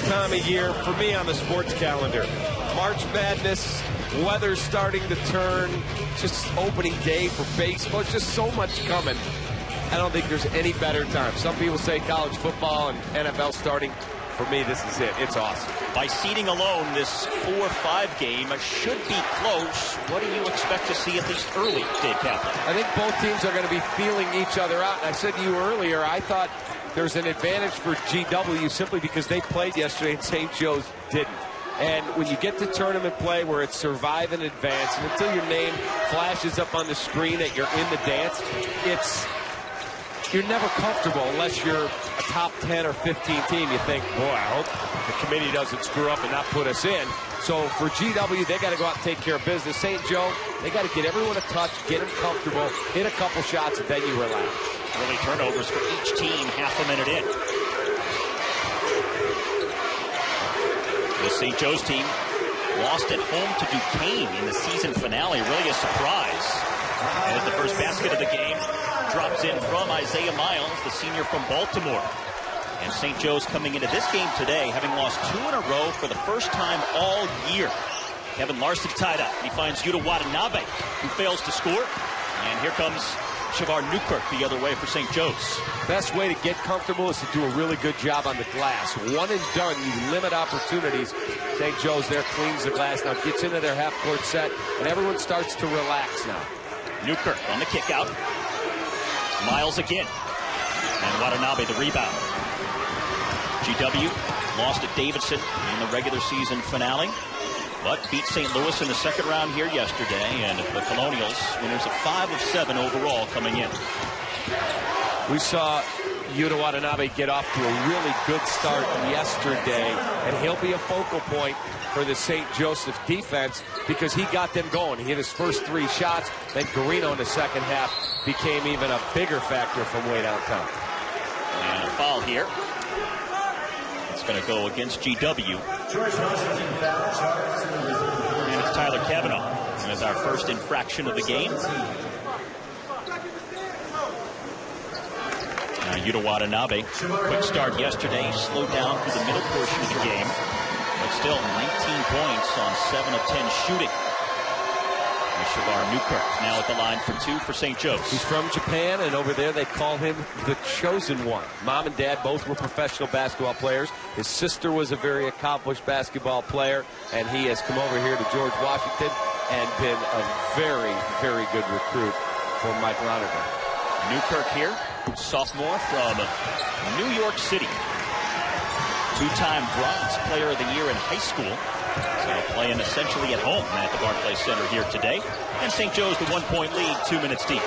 time of year for me on the sports calendar. March Madness, weather's starting to turn, just opening day for baseball. It's just so much coming. I don't think there's any better time. Some people say college football and NFL starting. For me, this is it. It's awesome. By seeding alone, this 4-5 game should be close. What do you expect to see at least early, Dave Kaplan? I think both teams are going to be feeling each other out. And I said to you earlier, I thought there's an advantage for GW simply because they played yesterday and St. Joe's didn't. And when you get to tournament play where it's survive and advance, and until your name flashes up on the screen that you're in the dance, you're never comfortable unless you're a top 10 or 15 team. You think, boy, I hope the committee doesn't screw up and not put us in. So for GW, they got to go out and take care of business. St. Joe, they got to get everyone a touch, get them comfortable, hit a couple shots, and then you relax. Early turnovers for each team, half a minute in. The St. Joe's team lost at home to Duquesne in the season finale. Really a surprise. As the first basket of the game drops in from Isaiah Miles, the senior from Baltimore. And St. Joe's coming into this game today, having lost 2 in a row for the first time all year. Kevin Larson tied up. He finds Yuta Watanabe, who fails to score. And here comes Shavar Newkirk the other way for St. Joe's. Best way to get comfortable is to do a really good job on the glass. One and done, you limit opportunities. St. Joe's there cleans the glass, now gets into their half-court set, and everyone starts to relax now. Newkirk on the kick out. Miles again. And Watanabe the rebound. GW lost at Davidson in the regular season finale, but beat St. Louis in the second round here yesterday, and the Colonials, winners of 5 of 7 overall coming in. We saw Yuta Watanabe get off to a really good start yesterday, and he'll be a focal point for the St. Joseph defense because he got them going. He hit his first 3 shots, then Garino in the second half became even a bigger factor from way downtown. And a foul here. It's going to go against GW. And it's Tyler Cavanaugh. And it's our first infraction of the game. Yuta Watanabe, quick start yesterday, slowed down through the middle portion of the game, but still 19 points on 7 of 10 shooting. And Shavar Newkirk now at the line for 2 for St. Joe's. He's from Japan, and over there they call him the chosen one. Mom and dad both were professional basketball players. His sister was a very accomplished basketball player, and he has come over here to George Washington and been a very, very good recruit for Mike Lonergan. Newkirk here, sophomore from New York City. 2-time Bronze Player of the Year in high school. So playing essentially at home at the Barclays Center here today. And St. Joe's the 1-point lead, 2 minutes deep.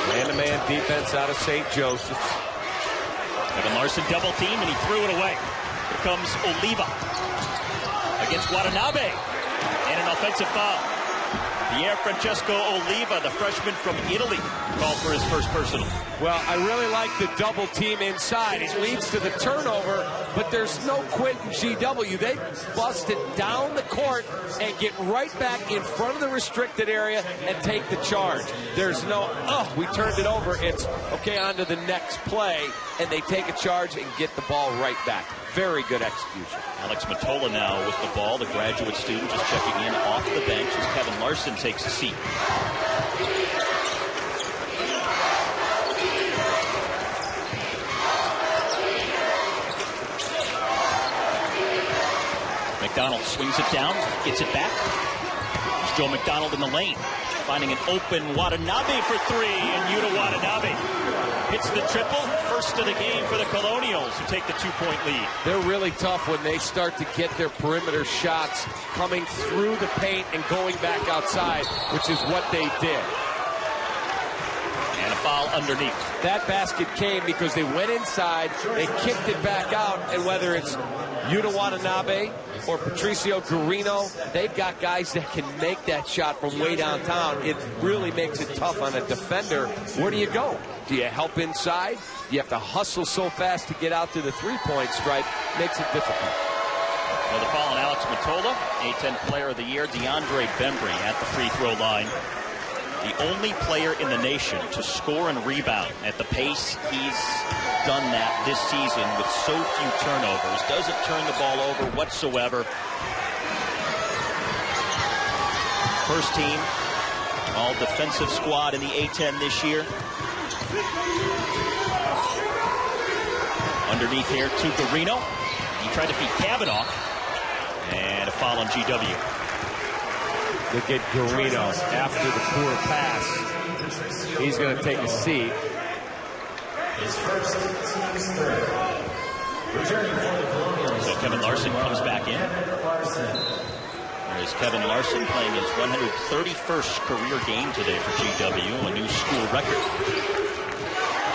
Man-to-man defense out of St. Joseph's. Kevin Larson double team, and he threw it away. Here comes Oliva against Watanabe. And an offensive foul. Pierre Francesco Oliva, the freshman from Italy, called for his first personal. Well, I really like the double team inside. It leads to the turnover, but there's no quit in GW. They bust it down the court and get right back in front of the restricted area and take the charge. There's no, we turned it over. It's, okay, on to the next play, and they take a charge and get the ball right back. Very good execution. Alex Matola now with the ball, the graduate student just checking in off the bench as Kevin Larson takes a seat. McDonald swings it down, gets it back. There's Joe McDonald in the lane, finding an open Watanabe for 3, and Yuta Watanabe hits the triple, first of the game for the Colonials, who take the 2-point lead. They're really tough when they start to get their perimeter shots coming through the paint and going back outside, which is what they did. And a foul underneath. That basket came because they went inside, they kicked it back out, and whether it's Yuta Watanabe or Patricio Garino, they've got guys that can make that shot from way downtown. It really makes it tough on a defender. Where do you go? Do you help inside? You have to hustle so fast to get out to the three-point stripe. Makes it difficult. Well, the foul on Alex Matola, A-10 Player of the Year, DeAndre Bembry at the free throw line. the only player in the nation to score and rebound at the pace he's done that this season with so few turnovers. Doesn't turn the ball over whatsoever. First team, all defensive squad in the A-10 this year. Underneath here, Tucarino. He tried to feed Kavanaugh. And a foul on GW. Look at Garino after the poor pass. He's going to take a seat. So Kevin Larson comes back in. There's Kevin Larson playing his 131st career game today for GW, a new school record.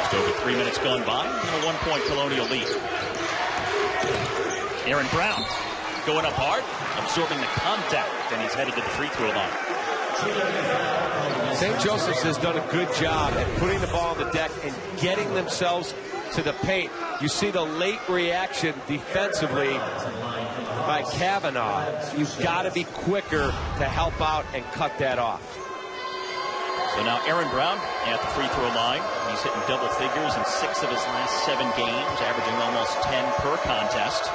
Just over 3 minutes gone by, and a 1-point Colonial lead. Aaron Brown going up hard, absorbing the contact, and he's headed to the free throw line. St. Joseph's has done a good job at putting the ball on the deck and getting themselves to the paint. You see the late reaction defensively by Kavanaugh. You've got to be quicker to help out and cut that off. So now Aaron Brown at the free throw line. He's hitting double figures in 6 of his last 7 games, averaging almost 10 per contest.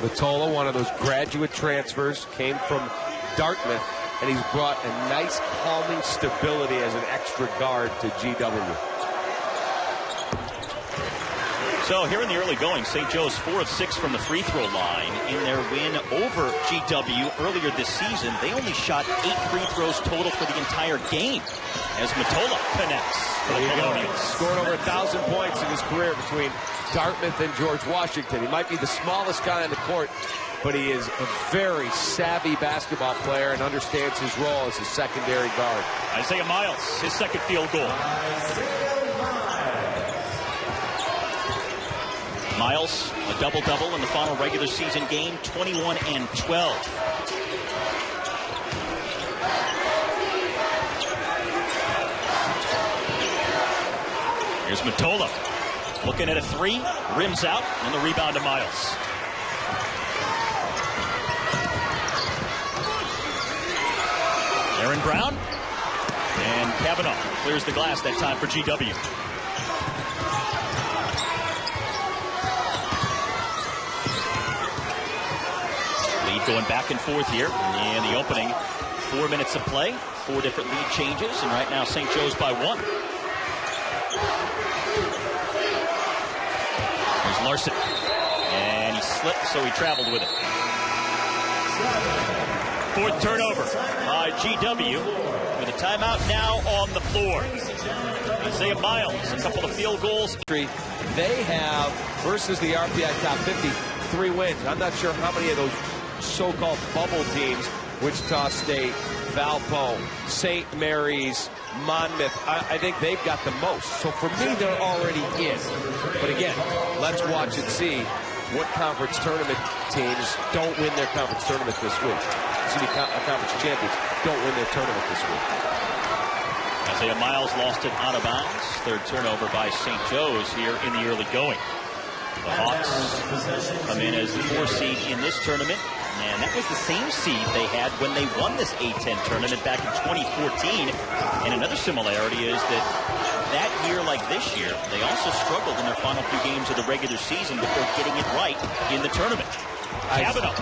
Mottola, one of those graduate transfers, came from Dartmouth, and he's brought a nice calming stability as an extra guard to GW. So here in the early going, St. Joe's 4 of 6 from the free throw line. In their win over GW earlier this season, they only shot 8 free throws total for the entire game as Mottola connects for the Colonials. Scored over 1,000 points in his career between Dartmouth and George Washington. He might be the smallest guy on the court, but he is a very savvy basketball player and understands his role as a secondary guard. Isaiah Miles, his second field goal. Miles, a double-double in the final regular season game, 21 and 12. Here's Mottola, looking at a 3, rims out, and the rebound to Miles. Aaron Brown, and Kavanaugh clears the glass that time for GW. Going back and forth here in the opening 4 minutes of play. 4 different lead changes, and right now St. Joe's by 1. There's Larson, and he slipped, so he traveled with it. 4th turnover by GW with a timeout now on the floor. Isaiah Miles, a couple of field goals. They have, versus the RPI top 50, 3 wins. I'm not sure how many of those so-called bubble teams, Wichita State, Valpo, St. Mary's, Monmouth, I think they've got the most. So for me, they're already in. But again, let's watch and see what conference tournament teams don't win their conference tournament this week. Excuse me, conference champions don't win their tournament this week. Isaiah Miles lost it out of bounds. 3rd turnover by St. Joe's here in the early going. The Hawks come in as the 4th seed in this tournament. And that was the same seed they had when they won this A-10 tournament back in 2014. And another similarity is that year, like this year, they also struggled in their final few games of the regular season before getting it right in the tournament. Kavanaugh.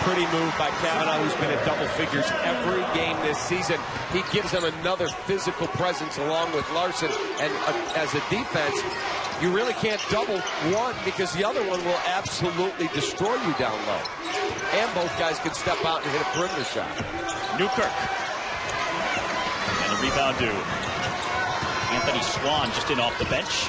Pretty move by Kavanaugh, who's been at double figures every game this season. He gives them another physical presence along with Larson. And as a defense, you really can't double one because the other one will absolutely destroy you down low. And both guys can step out and hit a perimeter shot. Newkirk. And the rebound to Anthony Swan, just in off the bench.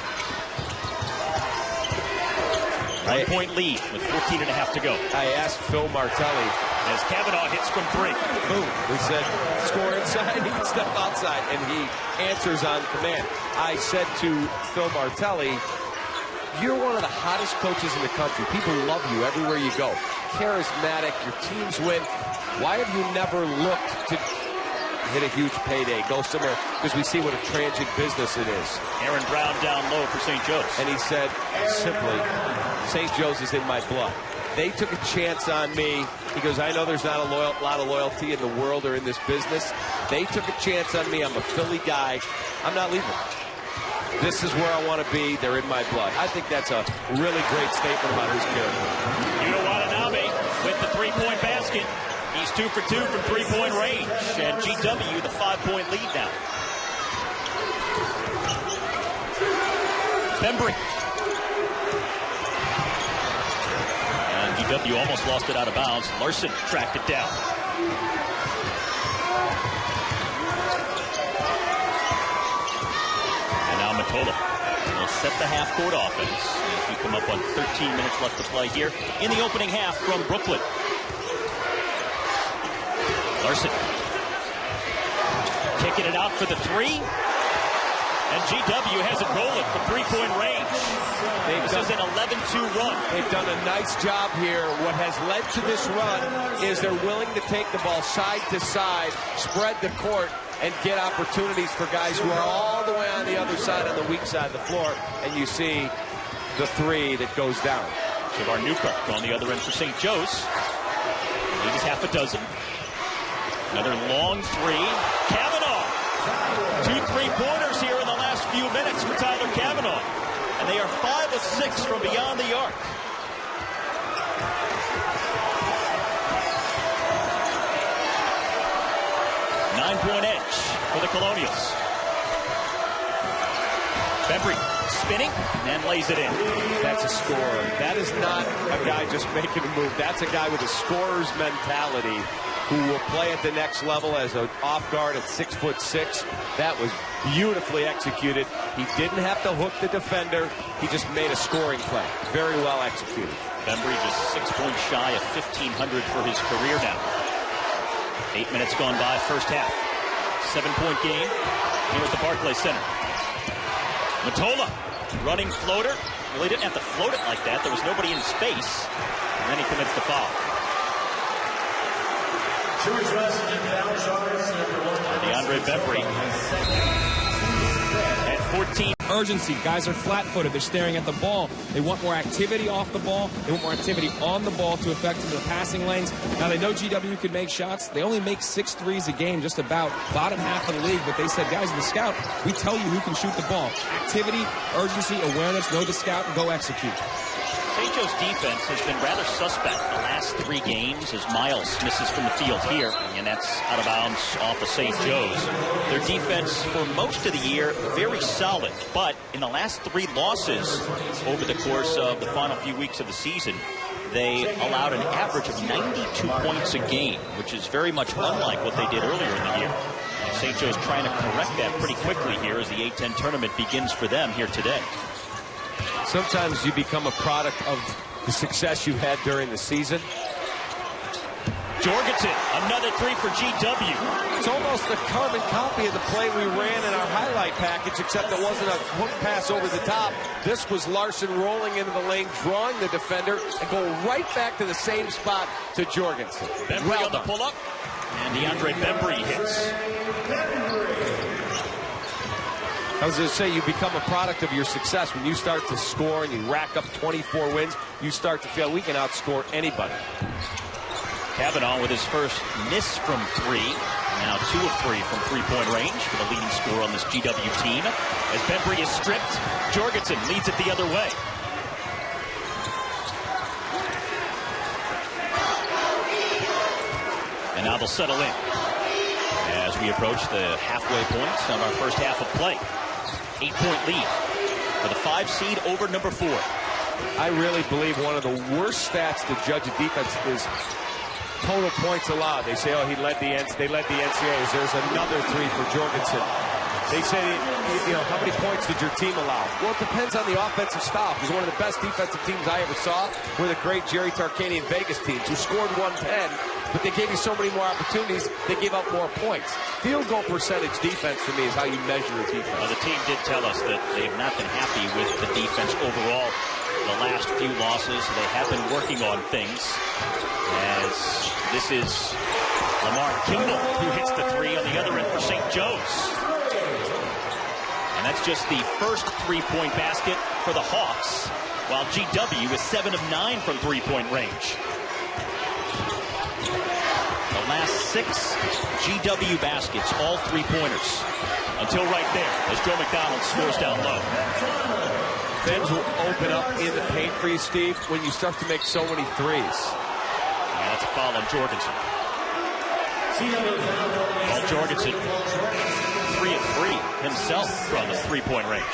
1-point lead with 14 and a half to go. I asked Phil Martelli. As Kavanaugh hits from 3. Boom. We said, score inside, he can step outside. And he answers on command. I said to Phil Martelli, you're one of the hottest coaches in the country. People love you everywhere you go. Charismatic, your teams win. Why have you never looked to hit a huge payday, go somewhere? Because we see what a transient business it is. Aaron Brown down low for St. Joe's. And he said, simply, St. Joe's is in my blood. They took a chance on me. He goes, I know there's not a lot of loyalty in the world or in this business. They took a chance on me. I'm a Philly guy. I'm not leaving. This is where I want to be. They're in my blood. I think that's a really great statement about his character. Yuta Watanabe with the three-point basket. He's 2 for 2 from three-point range. And GW, the 5-point lead now. Bembry. And GW almost lost it out of bounds. Larson tracked it down. And now Matola will set the half-court offense as we come up on 13 minutes left to play here in the opening half from Brooklyn. Larson kicking it out for the three. And GW has it rolling from three-point range. This is an 11-2 run. They've done a nice job here. What has led to this run is they're willing to take the ball side to side, spread the court, and get opportunities for guys who are all the way on the other side, on the weak side of the floor. And you see the three that goes down. Shavar Newkirk on the other end for St. Joe's. Lead is half a dozen. Another long three. Kavanaugh. 2 3-pointers here in the last few minutes for Tyler Kavanaugh. And they are 5 of 6 from beyond the arc. Nine-point edge for the Colonials. Bembry spinning and lays it in. That's a scorer. That is not a guy just making a move. That's a guy with a scorer's mentality who will play at the next level as an off guard at 6'6". That was beautifully executed. He didn't have to hook the defender. He just made a scoring play. Very well executed. Bembry just 6 points shy of 1,500 for his career now. 8 minutes gone by, first half. 7-point game here at the Barclays Center. Matola, running floater. Well, he didn't have to float it like that. There was nobody in space. And then he commits the foul. DeAndre Bembry at 14. Urgency. Guys are flat-footed. They're staring at the ball. They want more activity off the ball. They want more activity on the ball to affect them in the passing lanes. Now, they know GW can make shots. They only make 6 threes a game, just about bottom half of the league. But they said, guys, in the scout, we tell you who can shoot the ball. Activity, urgency, awareness, know the scout, and go execute. St. Joe's defense has been rather suspect the last 3 games as Miles misses from the field here, and that's out of bounds off of St. Joe's. Their defense for most of the year very solid, but in the last 3 losses over the course of the final few weeks of the season, they allowed an average of 92 points a game, which is very much unlike what they did earlier in the year. And St. Joe's trying to correct that pretty quickly here as the A-10 tournament begins for them here today. Sometimes you become a product of the success you've had during the season. Jorgensen, another 3 for GW. It's almost a carbon copy of the play we ran in our highlight package, except it wasn't a hook pass over the top. This was Larson rolling into the lane, drawing the defender, and go right back to the same spot to Jorgensen. Bembry on the pull-up, and DeAndre Bembry hits. I was going to say, you become a product of your success. When you start to score and you rack up 24 wins, you start to feel we can outscore anybody. Kavanaugh with his first miss from 3. Now 2 of 3 from three-point range for the leading scorer on this GW team. As Bembry is stripped, Jorgensen leads it the other way. And now they'll settle in as we approach the halfway points of our first half of play. 8-point lead for the 5 seed over number 4. I really believe one of the worst stats to judge a defense is total points allowed. They say, oh, they led the NCAAs. There's another 3 for Jorgensen. They say, how many points did your team allow? Well, it depends on the offensive style. Because one of the best defensive teams I ever saw were the great Jerry Tarkanian Vegas teams who scored 110, but they gave you so many more opportunities, they gave up more points. Field goal percentage defense, to me, is how you measure a defense. Well, the team did tell us that they've not been happy with the defense overall the last few losses. They have been working on things. As this is Lamar Kimball who hits the 3 on the other end for St. Joe's. And that's just the first 3-point basket for the Hawks. while GW is 7 of 9 from three-point range. The last 6 GW baskets, all three-pointers. Until right there, as Joe McDonald scores down low. Things will open up in the paint for you, Steve, when you start to make so many threes. Yeah, that's a foul on Jorgensen. Paul Jorgensen, 3 of 3 himself from the three-point range.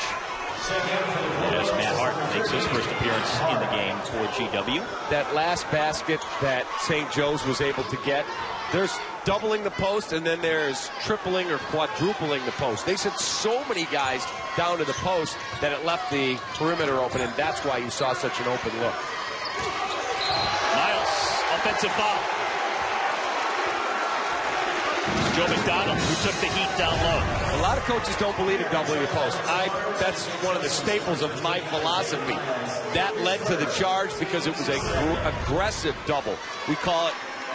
As Matt Hart makes his first appearance in the game for GW. That last basket that St. Joe's was able to get, there's doubling the post, and then there's tripling or quadrupling the post. They sent so many guys down to the post that it left the perimeter open, and that's why you saw such an open look. Miles, offensive foul. Joe McDonald, who took the heat down low. A lot of coaches don't believe in doubling the post. That's one of the staples of my philosophy. That led to the charge because it was an aggressive double. We call it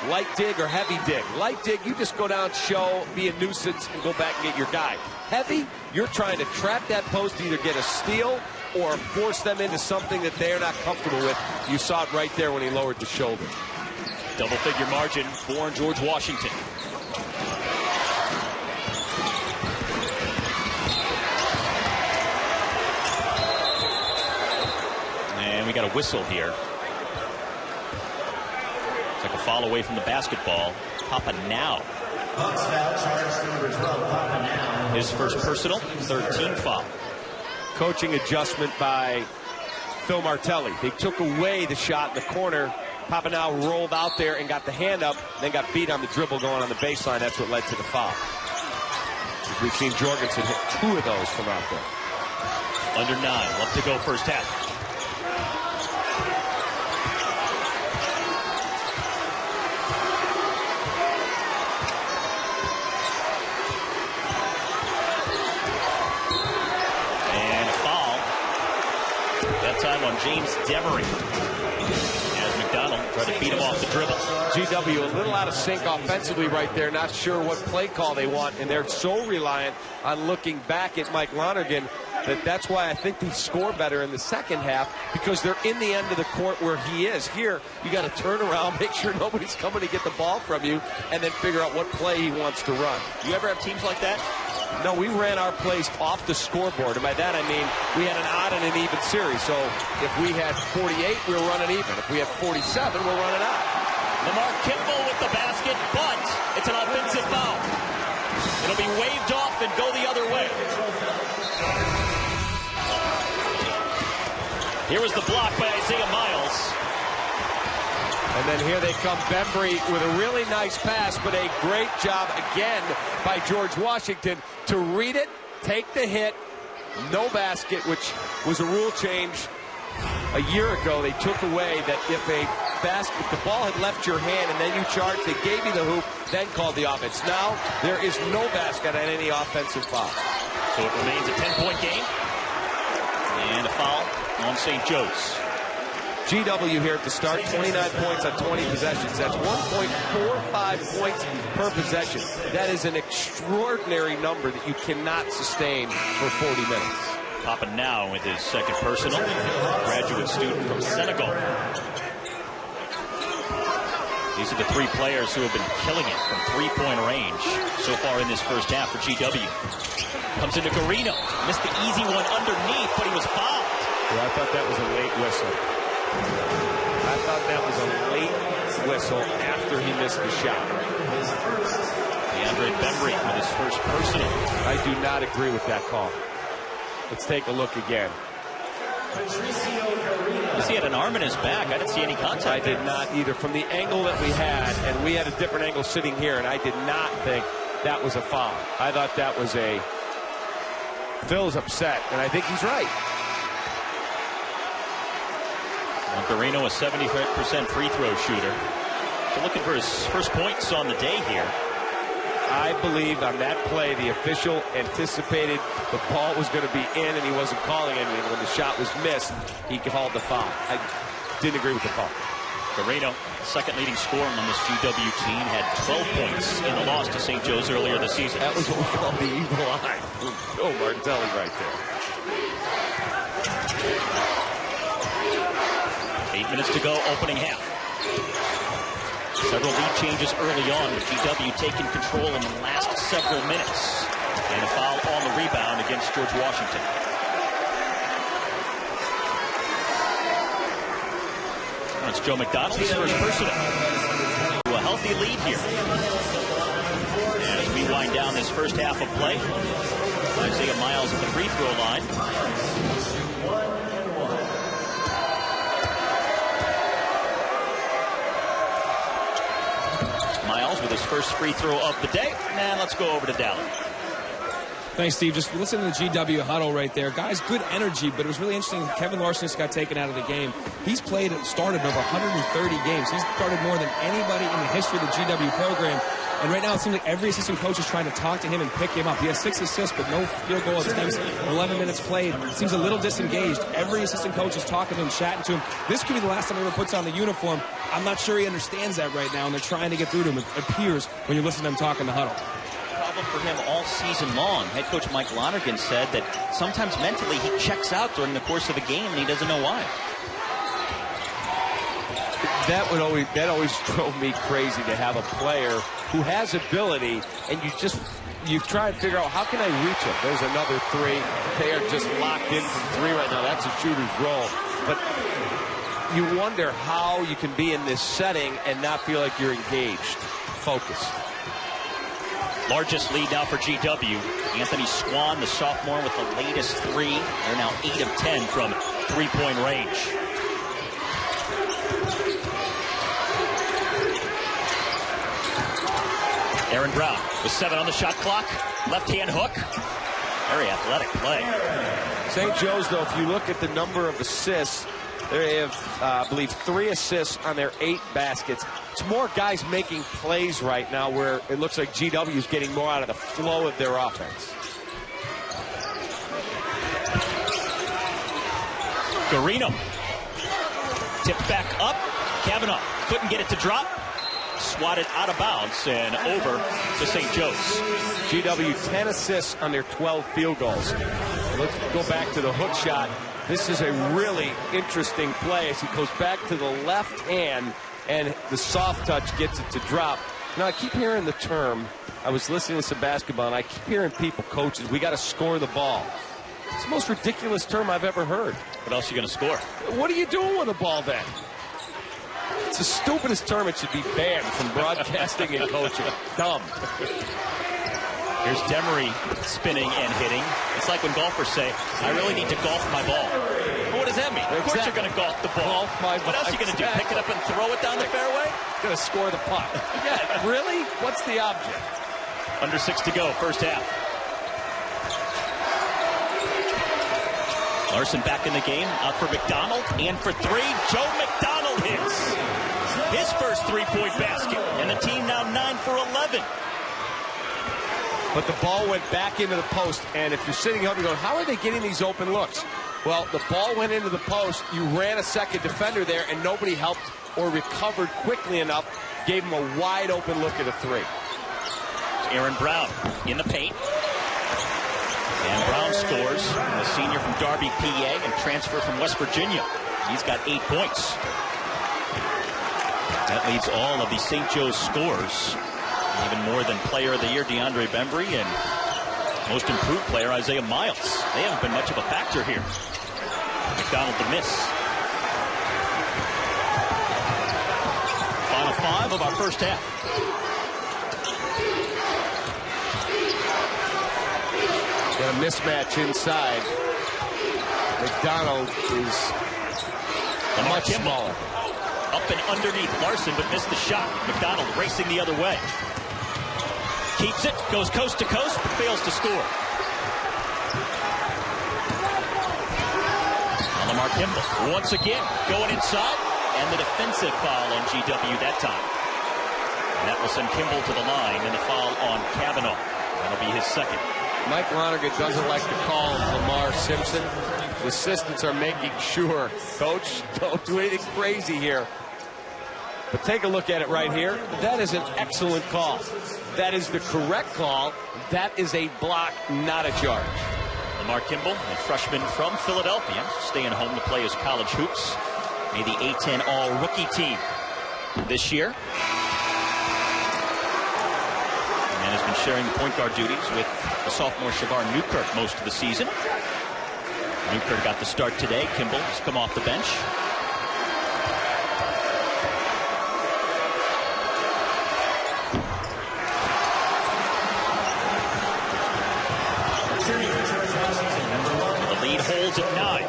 light dig or heavy dig. Light dig, you just go down, show, be a nuisance, and go back and get your guy. Heavy, you're trying to trap that post, either get a steal or force them into something that they're not comfortable with. You saw it right there when he lowered the shoulder. Double-figure margin for George Washington. And we got a whistle here. It's like a foul away from the basketball. Papa now. His first personal, 13th foul. Coaching adjustment by Phil Martelli. They took away the shot in the corner. Papa now rolled out there and got the hand up, then got beat on the dribble going on the baseline. That's what led to the foul. We've seen Jorgensen hit 2 of those from out there. Under 9, left to go first half. Time on James Demery as McDonald tried to beat him off the dribble. GW a little out of sync offensively right there, not sure what play call they want, and they're so reliant on looking back at Mike Lonergan that's why I think they score better in the second half, because they're in the end of the court where he is. Here, you got to turn around, make sure nobody's coming to get the ball from you, and then figure out what play he wants to run. You ever have teams like that? No, we ran our plays off the scoreboard, and by that I mean we had an odd and an even series. So if we had 48, we were running even. If we had 47, we're running odd. Lamar Kimball with the basket, but it's an offensive foul. It'll be waved off and go the other way. Here was the block by Isaiah Miles. And then here they come, Bembry with a really nice pass, but a great job again by George Washington to read it, take the hit, no basket, which was a rule change a year ago. They took away that if the ball had left your hand and then you charged, they gave you the hoop, then called the offense. Now there is no basket on any offensive foul. So it remains a 10-point game. And a foul on St. Joe's. GW here at the start, 29 points on 20 possessions. That's 1.45 points per possession. That is an extraordinary number that you cannot sustain for 40 minutes. Papa now with his second personal. Graduate student from Senegal. These are the 3 players who have been killing it from three-point range so far in this first half for GW. Comes into Carino. Missed the easy one underneath, but he was fouled. Well, I thought that was a late whistle. I thought that was a late whistle after he missed the shot. DeAndre Bembry with his first personal. I do not agree with that call. Let's take a look again. He had an arm in his back. I didn't see any contact. I did not either. From the angle that we had, and we had a different angle sitting here, and I did not think that was a foul. I thought that was a... Phil's upset, and I think he's right. Carino, a 70% free throw shooter. So looking for his first points on the day here. I believe on that play, the official anticipated the ball was going to be in, and he wasn't calling anything. When the shot was missed, he called the foul. I didn't agree with the call. Carino, second leading scorer on this GW team, had 12 points in the loss to St. Joe's earlier this season. That was what we call the evil eye. Phil Martelli right there. 8 minutes to go, opening half. Several lead changes early on, with GW taking control in the last several minutes. And a foul on the rebound against George Washington. It's Joe McDonald, his first personal. A healthy lead here. And as we wind down this first half of play, Isaiah Miles at the free throw line. Miles with his first free throw of the day. And let's go over to Dallas. Thanks, Steve. Just listen to the GW huddle right there. Guys, good energy, but it was really interesting. Kevin Larson just got taken out of the game. He's started over 130 games. He's started more than anybody in the history of the GW program. And right now it seems like every assistant coach is trying to talk to him and pick him up. He has 6 assists, but no field goal attempts. 11 minutes played. Seems a little disengaged. Every assistant coach is talking to him, chatting to him. This could be the last time he ever puts on the uniform. I'm not sure he understands that right now, and they're trying to get through to him. It appears when you listen to them talk in the huddle. For him all season long. Head coach Mike Lonergan said that sometimes mentally he checks out during the course of the game and he doesn't know why. That always drove me crazy, to have a player who has ability and you try and figure out, how can I reach him? There's another three. They are just locked in from three right now. That's a shooter's role. But you wonder how you can be in this setting and not feel like you're engaged, focused. Largest lead now for GW. Anthony Swan, the sophomore, with the latest three. They're now 8 of 10 from three-point range. Aaron Brown with 7 on the shot clock. Left-hand hook. Very athletic play. St. Joe's, though, if you look at the number of assists, they have, I believe, 3 assists on their 8 baskets. It's more guys making plays right now, where it looks like GW is getting more out of the flow of their offense. Garino. Tipped back up. Kavanaugh couldn't get it to drop. Swatted out of bounds and over to St. Joe's. GW 10 assists on their 12 field goals. Let's go back to the hook shot. This is a really interesting play as he goes back to the left hand and the soft touch gets it to drop. Now, I keep hearing the term. I was listening to some basketball, and I keep hearing people, coaches, we got to score the ball. It's the most ridiculous term I've ever heard. What else are you going to score? What are you doing with the ball then? It's the stupidest term. It should be banned from broadcasting and coaching. Dumb. Here's Demery spinning and hitting. It's like when golfers say, I really need to golf my ball. Well, what does that mean? Exactly. Of course you're going to golf the ball. What else are you going to do? Pick it up and throw it down the fairway? Going to score the putt. Yeah, really? What's the object? Under 6 to go, first half. Larson back in the game, out for McDonald, and for 3, Joe McDonald hits his first three-point basket, and the team now 9 for 11. But the ball went back into the post, and if you're sitting up, you're going, how are they getting these open looks? Well, the ball went into the post, you ran a second defender there, and nobody helped or recovered quickly enough, gave him a wide open look at a 3. Aaron Brown in the paint. And Brown scores, a senior from Darby, PA, and transfer from West Virginia. He's got 8 points. That leads all of the St. Joe's scores. Even more than Player of the Year, DeAndre Bembry, and Most Improved Player, Isaiah Miles. They haven't been much of a factor here. McDonald the miss. Final 5 of our first half. Got a mismatch inside. McDonald is much smaller. Up and underneath Larson, but missed the shot. McDonald racing the other way. Keeps it, goes coast to coast, but fails to score. Lamar Kimball once again going inside, and the defensive foul on GW that time. And that will send Kimball to the line, and the foul on Kavanaugh. That'll be his second. Mike Lonergan doesn't like to call Lamar Simpson. The assistants are making sure, Coach, don't do anything crazy here. But take a look at it right here. That is an excellent call. That is the correct call. That is a block, not a charge. Mark Kimball, a freshman from Philadelphia, staying home to play his college hoops. Made the A-10 All-Rookie team this year. And has been sharing the point guard duties with the sophomore Shavar Newkirk most of the season. Newkirk got the start today. Kimball has come off the bench. The lead holds at 9.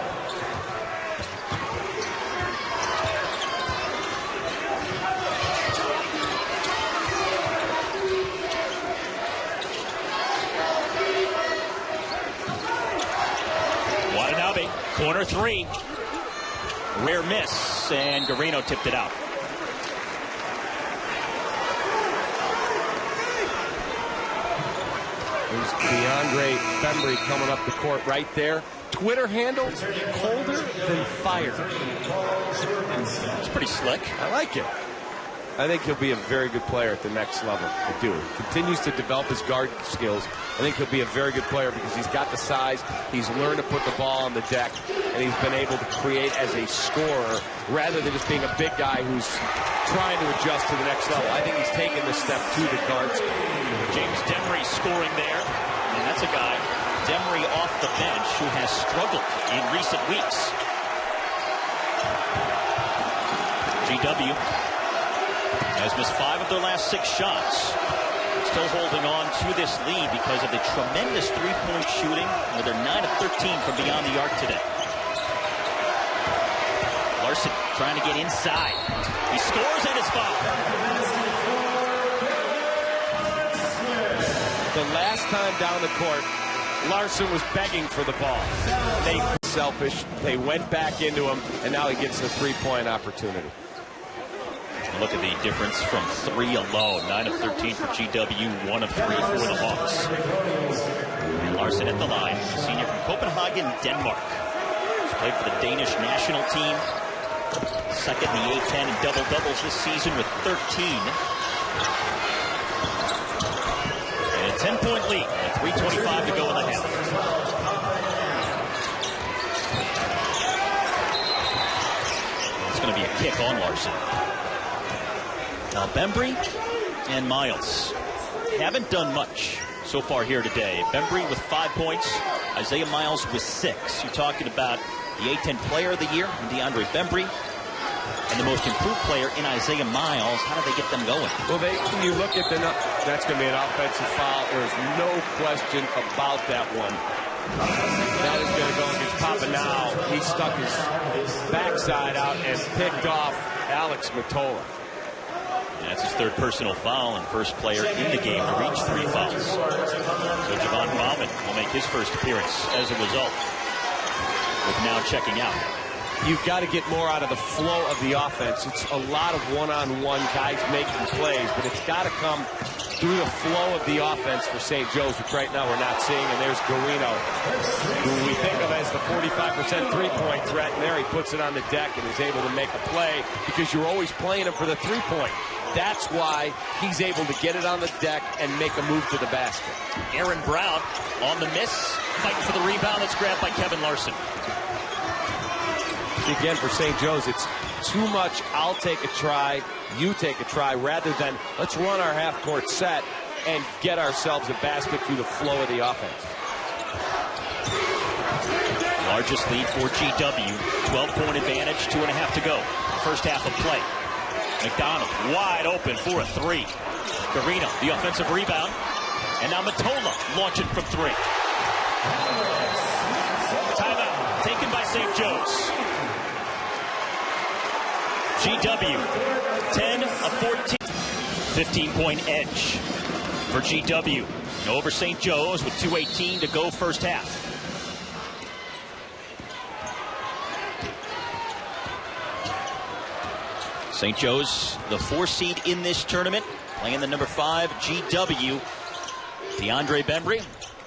Watanabe, corner 3. Rare miss, and Garino tipped it out. There's DeAndre Bembry coming up the court right there. Twitter handle, colder than fire. It's pretty slick. I like it. I think he'll be a very good player at the next level. I do. Continues to develop his guard skills. I think he'll be a very good player because he's got the size, he's learned to put the ball on the deck, and he's been able to create as a scorer rather than just being a big guy who's trying to adjust to the next level. I think he's taken the step to the guard spot. James Demery scoring there. And that's a guy, Demery off the bench, who has struggled in recent weeks. GW has missed 5 of their last 6 shots. Still holding on to this lead because of the tremendous three-point shooting, where they're 9 of 13 from beyond the arc today. Larson trying to get inside. He scores and is fouled. The last time down the court, Larson was begging for the ball. They were selfish. They went back into him, and now he gets the three-point opportunity. Look at the difference from 3 alone. 9 of 13 for GW, 1 of 3 for the Hawks. And Larson at the line, a senior from Copenhagen, Denmark. He's played for the Danish national team. Second in the A-10 in double-doubles this season with 13. And a 10-point lead, and 3:25 to go in the half. It's going to be a kick on Larson. Now Bembry and Miles haven't done much so far here today. Bembry with 5 points, Isaiah Miles with 6. You're talking about the A-10 Player of the Year, DeAndre Bembry, and the most improved player in Isaiah Miles. How do they get them going? Well, when you look at that's going to be an offensive foul. There's no question about that one. That is going to go against Papa now. He stuck his backside out and picked off Alex Matola. That's his 3rd personal foul and first player in the game to reach 3 fouls. So Javon Bauman will make his first appearance as a result, with now checking out. You've got to get more out of the flow of the offense. It's a lot of one-on-one guys making plays, but it's got to come through the flow of the offense for St. Joe's, which right now we're not seeing. And there's Garino, who we think of as the 45% three-point threat, and there he puts it on the deck and is able to make a play because you're always playing him for the three-point. That's why he's able to get it on the deck and make a move to the basket. Aaron Brown on the miss, fighting for the rebound. That's grabbed by Kevin Larson. Again, for St. Joe's, it's too much I'll take a try, you take a try, rather than let's run our half-court set and get ourselves a basket through the flow of the offense. Largest lead for GW, 12-point advantage, 2.5 to go. First half of play. McDonald wide open for a 3. Garino, the offensive rebound. And now Matola launching from 3. Timeout taken by St. Joe's. GW, 10 of 14. 15-point edge for GW. Over St. Joe's with 2:18 to go first half. St. Joe's, the 4 seed in this tournament, playing the number 5 GW. DeAndre Bembry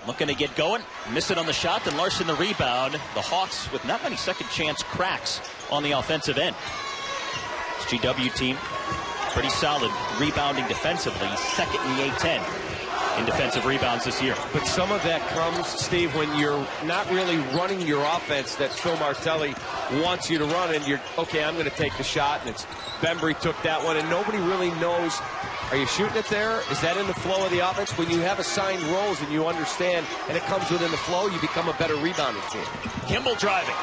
looking to get going, miss it on the shot, then Larson the rebound. The Hawks with not many second chance cracks on the offensive end. This GW team, pretty solid rebounding defensively, second in the A-10 in defensive rebounds this year. But some of that comes, Steve, when you're not really running your offense that Phil Martelli wants you to run, and you're, okay, I'm going to take the shot, and it's Bembry took that one, and nobody really knows, are you shooting it there? Is that in the flow of the offense? When you have assigned roles and you understand, and it comes within the flow, you become a better rebounding team. Kimball driving.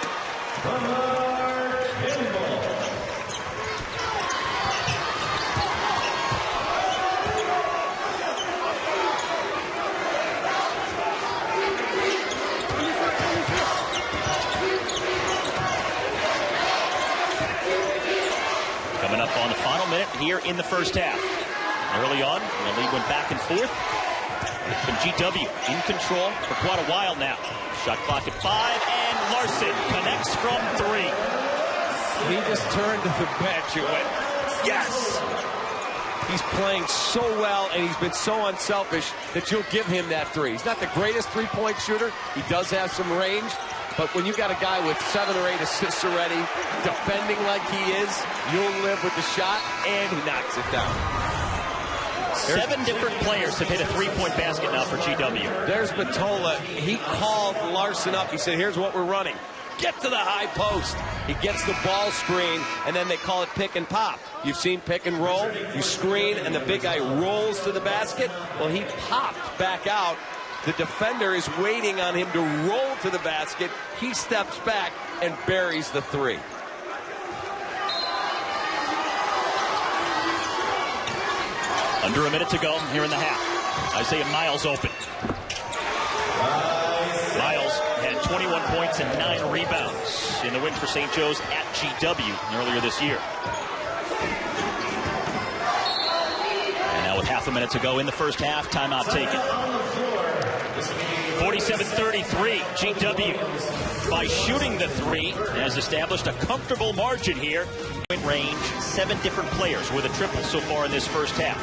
Coming up on the final minute here in the first half. Early on, the lead went back and forth. It's been GW in control for quite a while now. Shot clock at 5, and Larson connects from 3. He just turned to the bench and went, yes! He's playing so well, and he's been so unselfish that you'll give him that 3. He's not the greatest three-point shooter. He does have some range. But when you got a guy with 7 or 8 assists already, defending like he is, you'll live with the shot, and he knocks it down. 7 different players have hit a three-point basket now for GW. There's Matola. He called Larson up. He said, here's what we're running. Get to the high post. He gets the ball screen, and then they call it pick and pop. You've seen pick and roll. You screen, and the big guy rolls to the basket. Well, he popped back out. The defender is waiting on him to roll to the basket. He steps back and buries the 3. Under a minute to go here in the half. Isaiah Miles open. Miles had 21 points and 9 rebounds in the win for St. Joe's at GW earlier this year. And now with half a minute to go in the first half, timeout taken. 47-33, GW, by shooting the 3, has established a comfortable margin here. In range, 7 different players with a triple so far in this first half.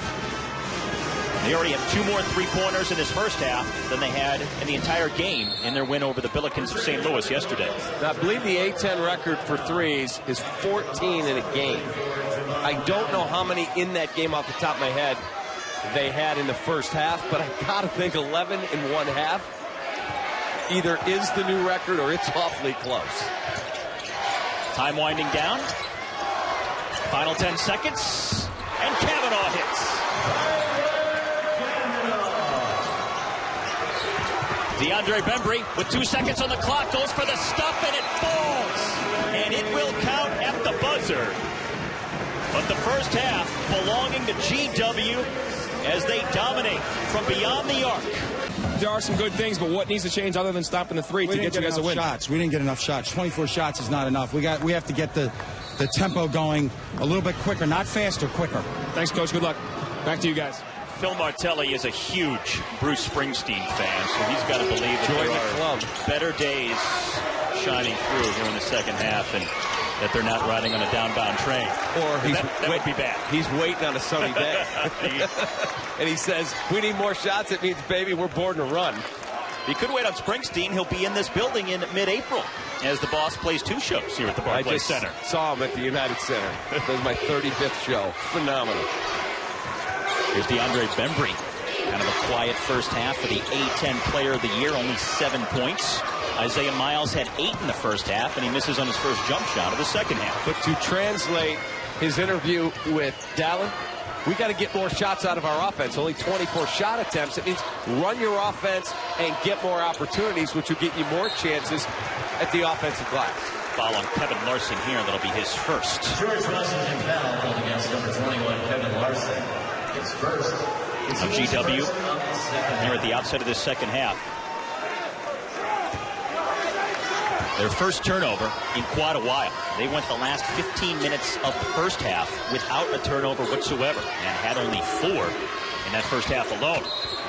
They already have 2 more three-pointers in this first half than they had in the entire game in their win over the Billikens of St. Louis yesterday. Now, I believe the A-10 record for threes is 14 in a game. I don't know how many in that game off the top of my head they had in the first half, but I gotta think 11 in one half either is the new record or it's awfully close. Time winding down. Final 10 seconds, and Kavanaugh hits. DeAndre Bembry with 2 seconds on the clock goes for the stuff, and it falls. And it will count at the buzzer. But the first half belonging to GW as they dominate from beyond the arc. There are some good things, but what needs to change other than stopping the 3 to get you guys a win? We didn't get enough shots. 24 shots is not enough. We have to get the tempo going a little bit quicker, not faster, quicker. Thanks, Coach. Good luck. Back to you guys. Phil Martelli is a huge Bruce Springsteen fan, so he's got to believe that there are better days shining through here in the second half, and that they're not riding on a downbound train. Or that would be bad. He's waiting on a sunny day. And he says, we need more shots. It means, baby, we're born to run. He could wait on Springsteen. He'll be in this building in mid-April as the boss plays 2 shows here at the Barclays Center. I saw him at the United Center. That was my 35th show. Phenomenal. Here's DeAndre Bembry. Kind of a quiet first half for the A-10 Player of the Year, only 7 points. Isaiah Miles had 8 in the first half, and he misses on his first jump shot of the second half. But to translate his interview with Dallin, we got to get more shots out of our offense. Only 24 shot attempts. It means run your offense and get more opportunities, which will get you more chances at the offensive glass. Foul on Kevin Larson here. That'll be his first. George Washington foul called against number 21, Kevin Larson. His first. Of GW here at the outset of this second half. Their first turnover in quite a while. They went the last 15 minutes of the first half without a turnover whatsoever and had only 4 in that first half alone.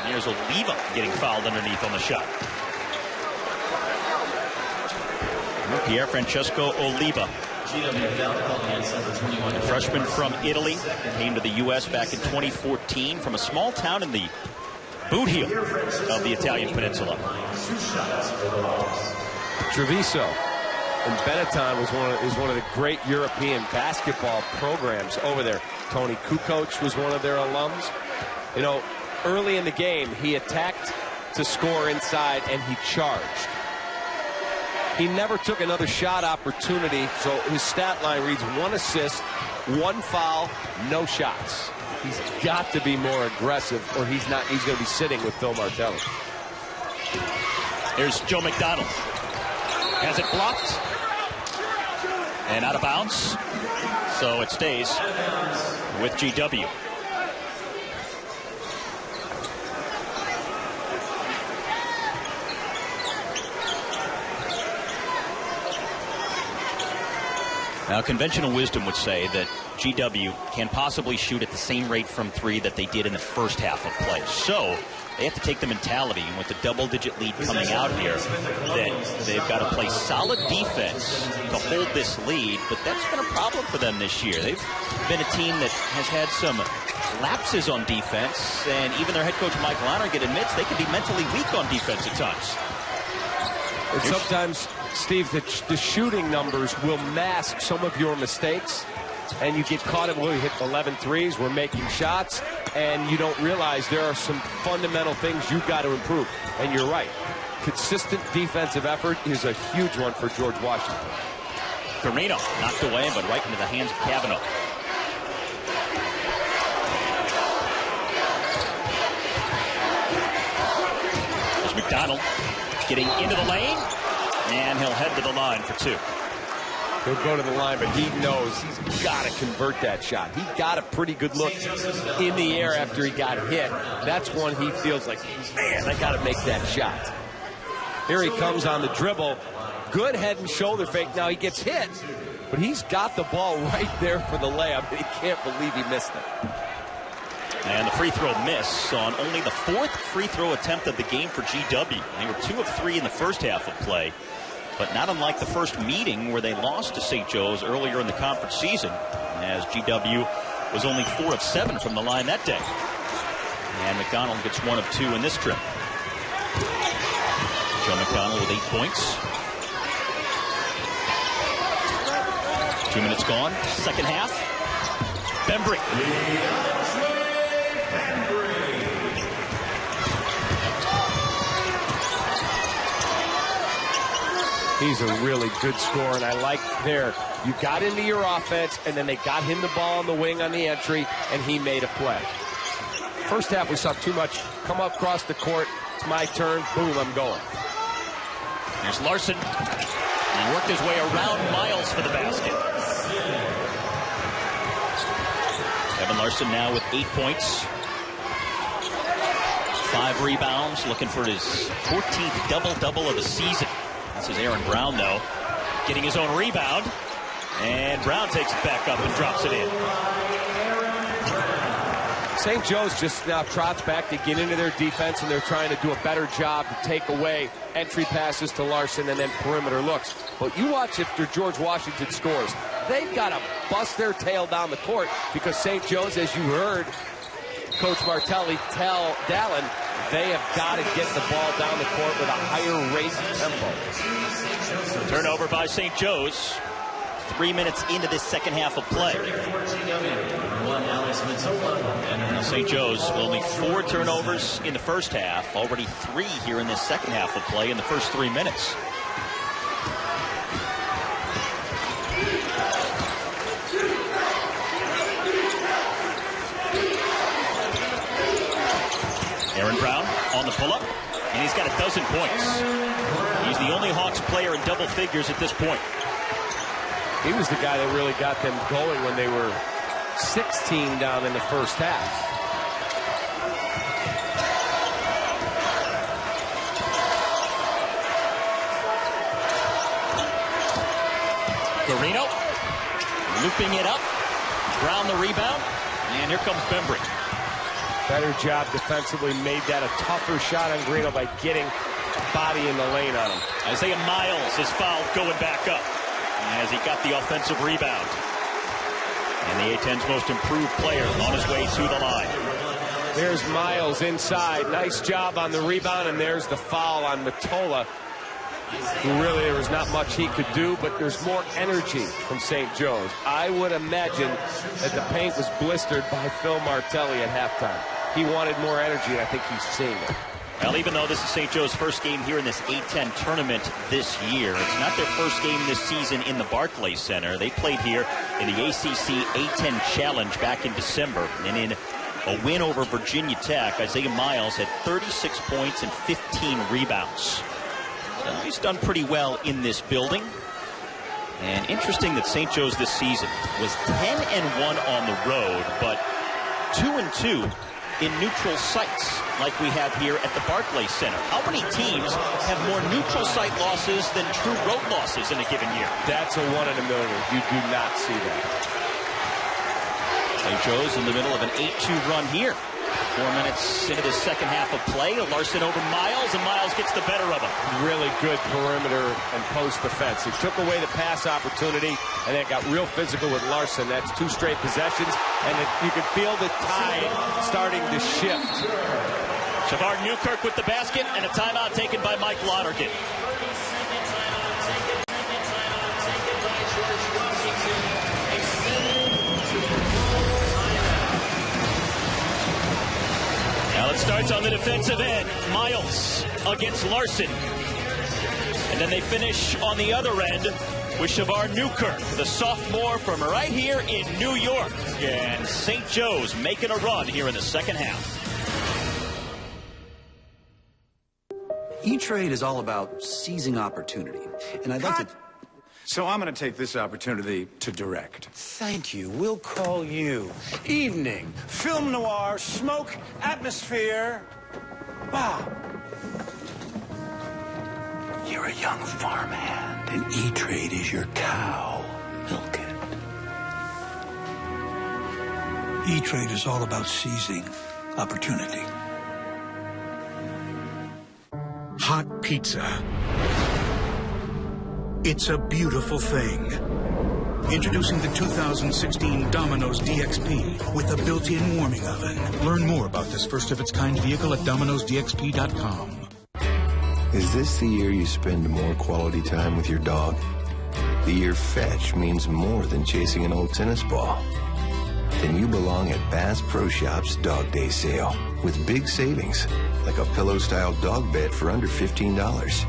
And there's Oliva getting fouled underneath on the shot. Pierre Francesco Oliva, a freshman from Italy, came to the U.S. back in 2014 from a small town in the boot heel of the Italian peninsula. Treviso in Benetton is one of the great European basketball programs over there. Tony Kukoc was one of their alums. You know, early in the game, he attacked to score inside, and he charged. He never took another shot opportunity, so his stat line reads 1 assist, 1 foul, no shots. He's got to be more aggressive, or he's going to be sitting with Phil Martelli. Here's Joe McDonald. Has it blocked. And out of bounds. So it stays with GW. Now, conventional wisdom would say that GW can possibly shoot at the same rate from three that they did in the first half of play. So they have to take the mentality, and with the double-digit lead coming out here, that they've got to play solid defense to hold this lead. But that's been a problem for them this year. They've been a team that has had some lapses on defense, and even their head coach Mike Lonergan admits they can be mentally weak on defense at times. And sometimes, Steve, the shooting numbers will mask some of your mistakes, and you get caught in, well, we hit 11 threes, we're making shots, and you don't realize there are some fundamental things you've got to improve. And you're right. Consistent defensive effort is a huge one for George Washington. Carino knocked away, but right into the hands of Cavanaugh. There's McDonald getting into the lane, and he'll head to the line for two. He'll go to the line, but he knows he's got to convert that shot. He got a pretty good look in the air after he got hit. That's when he feels like, man, I got to make that shot. Here he comes on the dribble. Good head and shoulder fake. Now he gets hit, but he's got the ball right there for the layup. He can't believe he missed it. And the free throw miss on only the 4th free throw attempt of the game for GW. They were 2 of 3 in the first half of play, but not unlike the first meeting where they lost to St. Joe's earlier in the conference season, as GW was only 4 of 7 from the line that day. And McDonald gets 1 of 2 in this trip. Joe McDonald with 8 points. 2 minutes gone, second half. Bembry. He's a really good scorer, and I like there. You got into your offense, and then they got him the ball on the wing on the entry, and he made a play. First half, we saw too much come up across the court. It's my turn. Boom, I'm going. There's Larson. He worked his way around Miles for the basket. Evan Larson now with 8 points. 5 rebounds, looking for his 14th double-double of the season. This is Aaron Brown, though, getting his own rebound. And Brown takes it back up and drops it in. St. Joe's just now trots back to get into their defense, and they're trying to do a better job to take away entry passes to Larson and then perimeter looks. But you watch after George Washington scores. They've got to bust their tail down the court because St. Joe's, as you heard Coach Martelli tell Dallin, they have got to get the ball down the court with a higher rate tempo. Turnover by St. Joe's. 3 minutes into this second half of play. Now St. Joe's only 4 turnovers in the first half. Already 3 here in this second half of play in the first 3 minutes. Aaron Brown on the pull-up, and he's got 12 points. He's the only Hawks player in double figures at this point. He was the guy that really got them going when they were 16 down in the first half. Garino looping it up. Brown the rebound, and here comes Bembry. Better job defensively, made that a tougher shot on Garino by getting body in the lane on him. Isaiah Miles is fouled going back up as he got the offensive rebound. And the A-10's most improved player on his way to the line. There's Miles inside. Nice job on the rebound, and there's the foul on Matola, who really there was not much he could do, but there's more energy from St. Joe's. I would imagine that the paint was blistered by Phil Martelli at halftime. he wanted more energy, and I think he's seeing it. Well, even though this is St. Joe's first game here in this A-10 tournament this year, it's not their first game this season in the Barclays Center. They played here in the ACC A-10 Challenge back in December. And in a win over Virginia Tech, Isaiah Miles had 36 points and 15 rebounds. So he's done pretty well in this building. And interesting that St. Joe's this season was 10-1 on the road, but 2-2 in neutral sites like we have here at the Barclays Center. How many teams have more neutral site losses than true road losses in a given year? That's a 1 in a million. You do not see that. St. Joe's in the middle of an 8-2 run here. 4 minutes into the second half of play. Larson over Miles, and Miles gets the better of him. Really good perimeter and post defense. He took away the pass opportunity, and then got real physical with Larson. That's 2 straight possessions, and you can feel the tide starting to shift. Shavar Newkirk with the basket, and a timeout taken by Mike Lonergan. Now it starts on the defensive end. Miles against Larson. And then they finish on the other end with Shavar Newkirk, the sophomore from right here in New York. And St. Joe's making a run here in the second half. E-Trade is all about seizing opportunity. And I'd like to... So I'm going to take this opportunity to direct. Thank you. We'll call you. Evening. Film noir, smoke, atmosphere. Wow. You're a young farmhand, and E-Trade is your cow. Milk it. E-Trade is all about seizing opportunity. Hot pizza. It's a beautiful thing. Introducing the 2016 Domino's DXP with a built-in warming oven. Learn more about this first-of-its-kind vehicle at Domino'sDXP.com. Is this the year you spend more quality time with your dog? The year Fetch means more than chasing an old tennis ball. Then you belong at Bass Pro Shop's Dog Day Sale with big savings, like a pillow-style dog bed for under $15.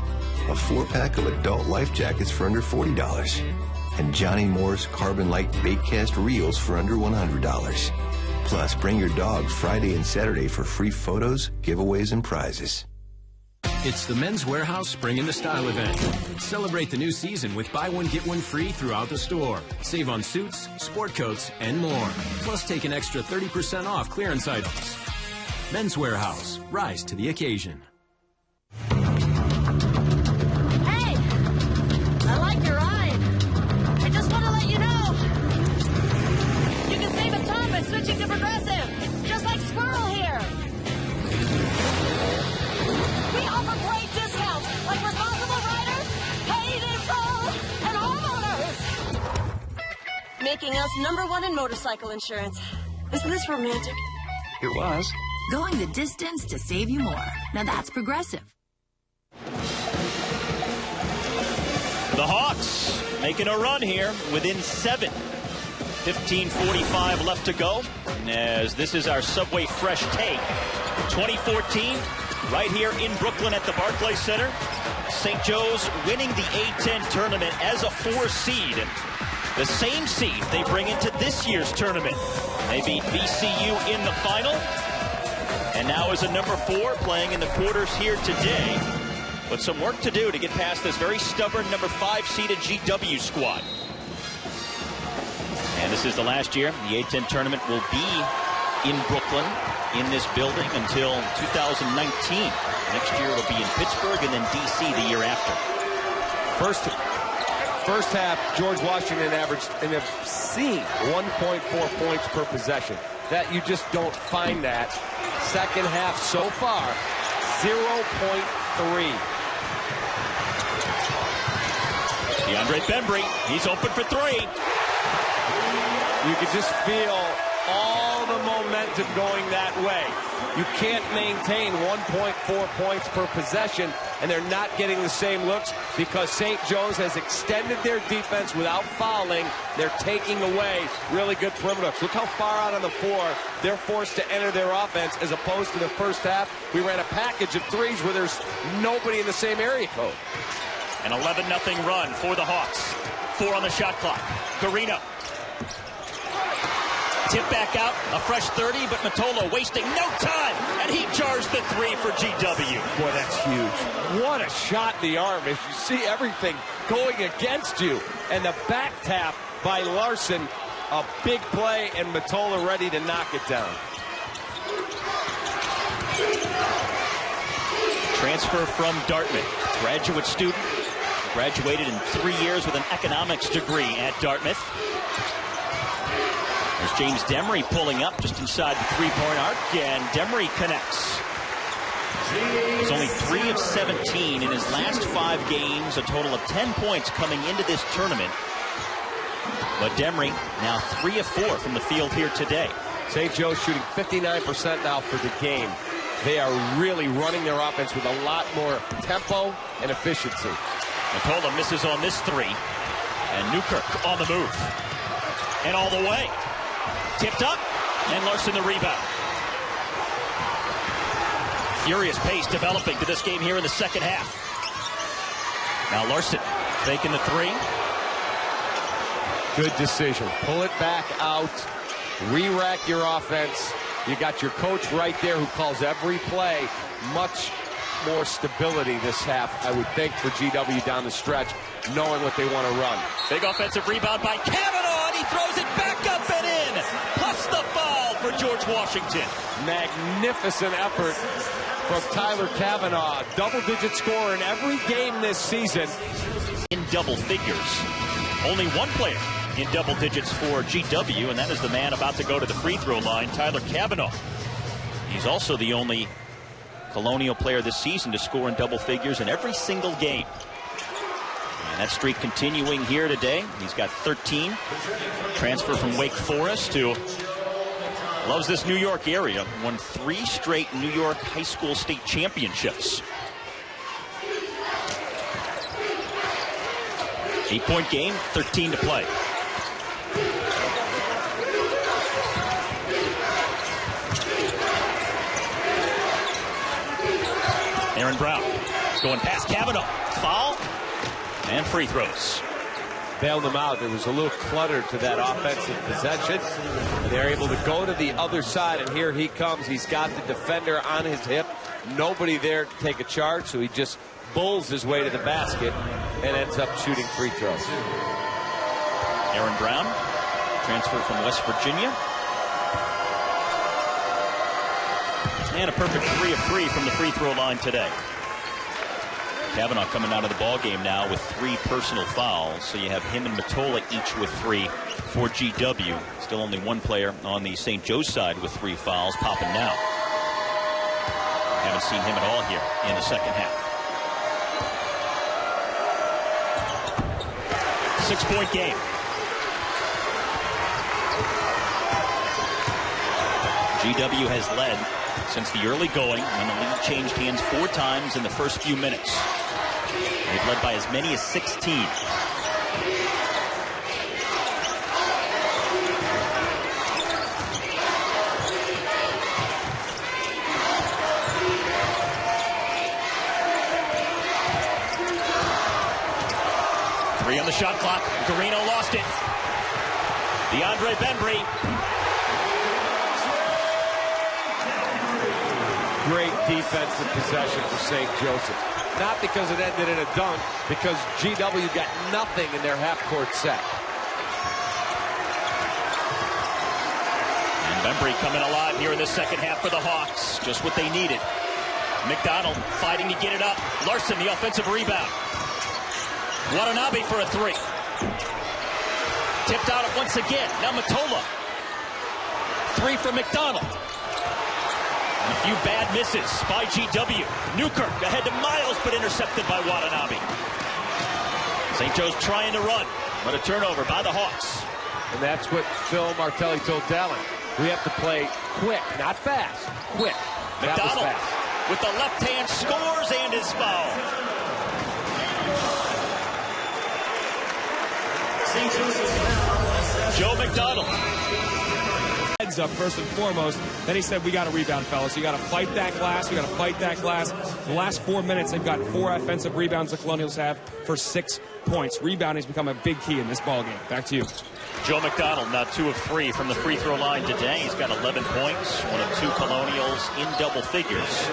A 4-pack of adult life jackets for under $40. And Johnny Moore's Carbon Light Baitcast Reels for under $100. Plus, bring your dog Friday and Saturday for free photos, giveaways, and prizes. It's the Men's Warehouse Spring in the Style event. Celebrate the new season with buy one, get one free throughout the store. Save on suits, sport coats, and more. Plus, take an extra 30% off clearance items. Men's Warehouse. Rise to the occasion. Switching to Progressive, just like Squirrel here. We offer great discounts, like responsible riders, paid in full, and homeowners. Making us #1 in motorcycle insurance. Isn't this romantic? It was. Going the distance to save you more. Now that's Progressive. The Hawks making a run here within 7. 15:45 left to go, as this is our Subway Fresh Take. 2014, right here in Brooklyn at the Barclays Center. St. Joe's winning the A-10 tournament as a 4 seed. The same seed they bring into this year's tournament. They beat VCU in the final, and now as a number 4 playing in the quarters here today. But some work to do to get past this very stubborn number 5 seeded GW squad. And this is the last year. The A-10 tournament will be in Brooklyn, in this building, until 2019. Next year it'll be in Pittsburgh and then D.C. the year after. First half, George Washington averaged an obscene 1.4 points per possession. That you just don't find that. Second half so far, 0.3. DeAndre Bembry, he's open for 3. You could just feel all the momentum going that way. You can't maintain 1.4 points per possession and they're not getting the same looks because St. Joe's has extended their defense without fouling. They're taking away really good perimeter looks. Look how far out on the floor they're forced to enter their offense, as opposed to the first half. We ran a package of threes where there's nobody in the same area code. An 11-0 run for the Hawks. 4 on the shot clock. Garino. Tip back out, a fresh 30, but Matola wasting no time, and he jars the 3 for GW. Boy, that's huge. What a shot in the arm as you see everything going against you. And the back tap by Larson, a big play, and Matola ready to knock it down. Transfer from Dartmouth. Graduate student. Graduated in 3 years with an economics degree at Dartmouth. There's James Demery pulling up just inside the three-point arc, and Demery connects. He's only 3 of 17 in his last 5 games, a total of 10 points coming into this tournament. But Demery now 3 of 4 from the field here today. St. Joe's shooting 59% now for the game. They are really running their offense with a lot more tempo and efficiency. Matola misses on this 3, and Newkirk on the move. And all the way. Tipped up, and Larson the rebound. Furious pace developing to this game here in the second half. Now Larson faking the 3. Good decision. Pull it back out. Re-rack your offense. You got your coach right there who calls every play. Much more stability this half, I would think, for GW down the stretch, knowing what they want to run. Big offensive rebound by Kavanaugh, and he throws it back up and in. Plus the foul for George Washington. Magnificent effort from Tyler Kavanaugh. Double-digit scorer in every game this season. In double figures. Only one player in double digits for GW, and that is the man about to go to the free throw line, Tyler Kavanaugh. He's also the only Colonial player this season to score in double figures in every single game. And that streak continuing here today. He's got 13. Transfer from Wake Forest, who loves this New York area. Won 3 straight New York high school state championships. 8-point game, 13 to play. Aaron Brown going past Kavanaugh. Foul and free throws. Bailed them out. There was a little clutter to that offensive possession. They're able to go to the other side, and here he comes. He's got the defender on his hip. Nobody there to take a charge, so he just bulls his way to the basket and ends up shooting free throws. Aaron Brown, transfer from West Virginia. And a perfect 3 of 3 from the free throw line today. Kavanaugh coming out of the ball game now with 3 personal fouls. So you have him and Matola each with 3 for GW. Still only one player on the St. Joe's side with 3 fouls. Popping now. Haven't seen him at all here in the second half. 6-point game. GW has led since the early going when the lead changed hands 4 times in the first few minutes. They've led by as many as 16. 3 on the shot clock. Garino lost it. DeAndre Bembry. Great defensive possession for St. Joseph. Not because it ended in a dunk, because GW got nothing in their half-court set. And Bembry coming alive here in the second half for the Hawks. Just what they needed. McDonald fighting to get it up. Larson, the offensive rebound. Watanabe for a 3. Tipped out once again. Now Matola. 3 from McDonald. And a few bad misses by GW. Newkirk ahead to Miles, but intercepted by Watanabe. St. Joe's trying to run, but a turnover by the Hawks. And that's what Phil Martelli told Dallin. We have to play quick, not fast. Quick. McDonald with the left hand scores and is fouled. Joe McDonald. Heads up first and foremost. Then he said, we got to rebound, fellas. You got to fight that glass. We got to fight that glass. The last 4 minutes, they've got 4 offensive rebounds the Colonials have for 6 points. Rebounding has become a big key in this ballgame. Back to you. Joe McDonald now 2 of 3 from the free throw line today. He's got 11 points, one of 2 Colonials in double figures.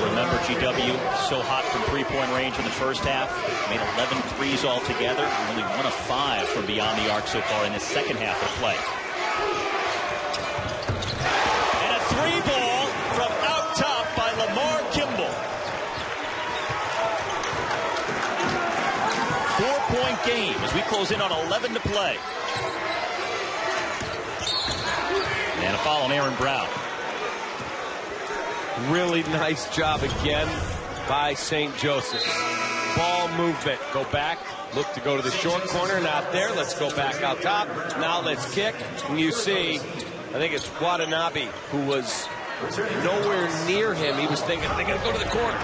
Remember, GW so hot from three-point range in the first half. Made 11 threes altogether. Only 1 of 5 from beyond the arc so far in the second half of play. And a 3-ball from out top by Lamar Kimball. 4-point game as we close in on 11 to play. And a foul on Aaron Brown. Really nice job again by St. Joseph's. Ball movement. Go back. Look to go to the short corner. Not there. Let's go back out top. Now let's kick. And you see, I think it's Watanabe who was nowhere near him. He was thinking, they're going to go to the corner.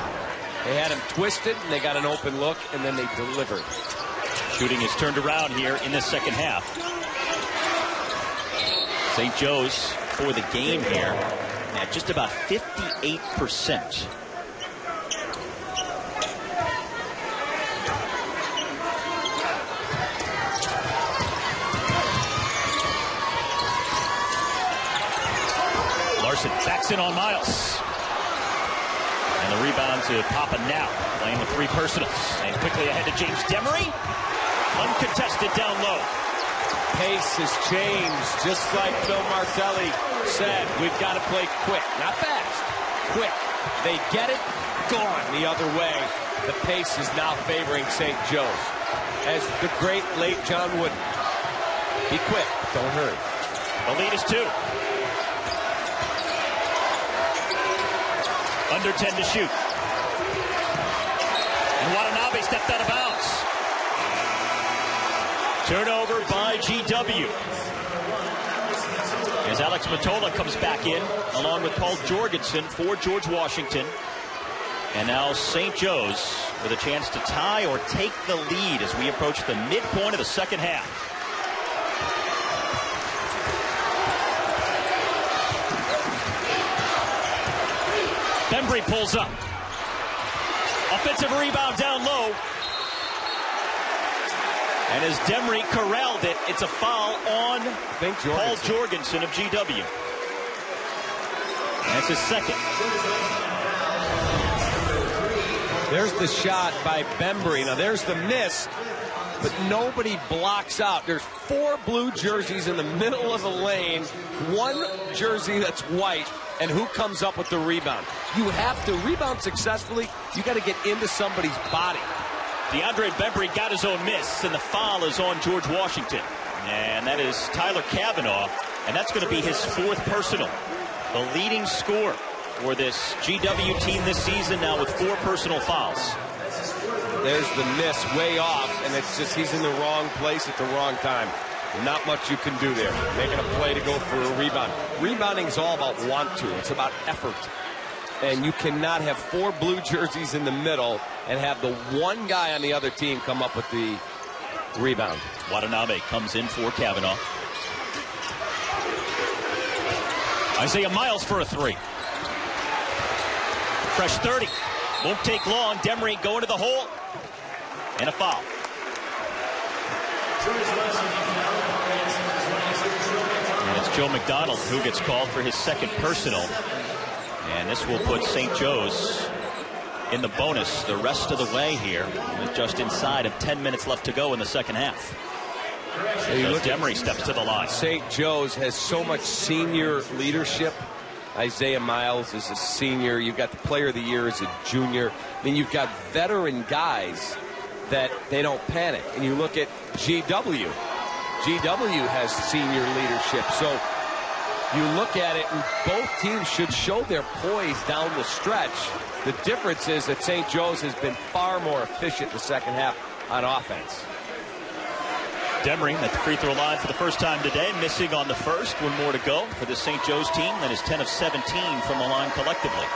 They had him twisted, and they got an open look, and then they delivered. Shooting is turned around here in the second half. St. Joe's for the game here at just about 58%. Larson backs in on Miles. And the rebound to Papa now, playing with 3 personals. And quickly ahead to James Demery. Uncontested down low. Pace has changed, just like Phil Martelli said. We've got to play quick, not fast, quick. They get it, gone the other way. The pace is now favoring St. Joe's. As the great late John Wooden. Be quick, don't hurry. The lead is 2. Under 10 to shoot. And Watanabe stepped out of bounds. Turnover by GW. As Alex Matola comes back in, along with Paul Jorgensen for George Washington. And now St. Joe's with a chance to tie or take the lead as we approach the midpoint of the second half. Bembry pulls up. Offensive rebound down low. And as Demery corralled it, it's a foul on Paul Jorgensen of GW. That's his second. There's the shot by Bembry. Now there's the miss, but nobody blocks out. There's 4 blue jerseys in the middle of the lane, 1 jersey that's white, and who comes up with the rebound? You have to rebound successfully. You got to get into somebody's body. DeAndre Bembry got his own miss, and the foul is on George Washington. And that is Tyler Kavanaugh, and that's going to be his 4th personal. The leading scorer for this GW team this season, now with 4 personal fouls. There's the miss way off, and it's just he's in the wrong place at the wrong time. Not much you can do there. Making a play to go for a rebound. Rebounding is all about want to. It's about effort. And you cannot have 4 blue jerseys in the middle and have the 1 guy on the other team come up with the rebound. Watanabe comes in for Kavanaugh. Isaiah Miles for a 3. Fresh 30. Won't take long. Demery going to the hole. And a foul. And it's Joe McDonald who gets called for his 2nd personal. And this will put St. Joe's in the bonus the rest of the way here, with just inside of 10 minutes left to go in the second half. Demery steps to the line. St. Joe's has so much senior leadership. Isaiah Miles is a senior. You've got the player of the year as a junior. I mean, you've got veteran guys that they don't panic. And you look at GW. GW has senior leadership. So you look at it, and both teams should show their poise down the stretch. The difference is that St. Joe's has been far more efficient in the second half on offense. Demry at the free throw line for the first time today, missing on the first. One more to go for the St. Joe's team. That is 10 of 17 from the line collectively.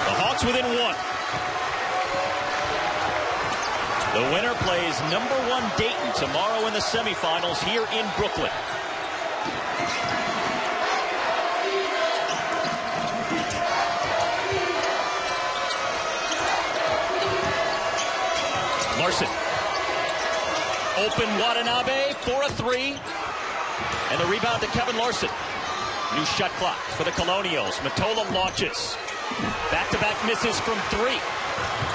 The Hawks within one. The winner plays #1 Dayton tomorrow in the semifinals here in Brooklyn. Larson. Open Watanabe for a three. And the rebound to Kevin Larson. New shot clock for the Colonials. Matola launches. Back-to-back misses from three.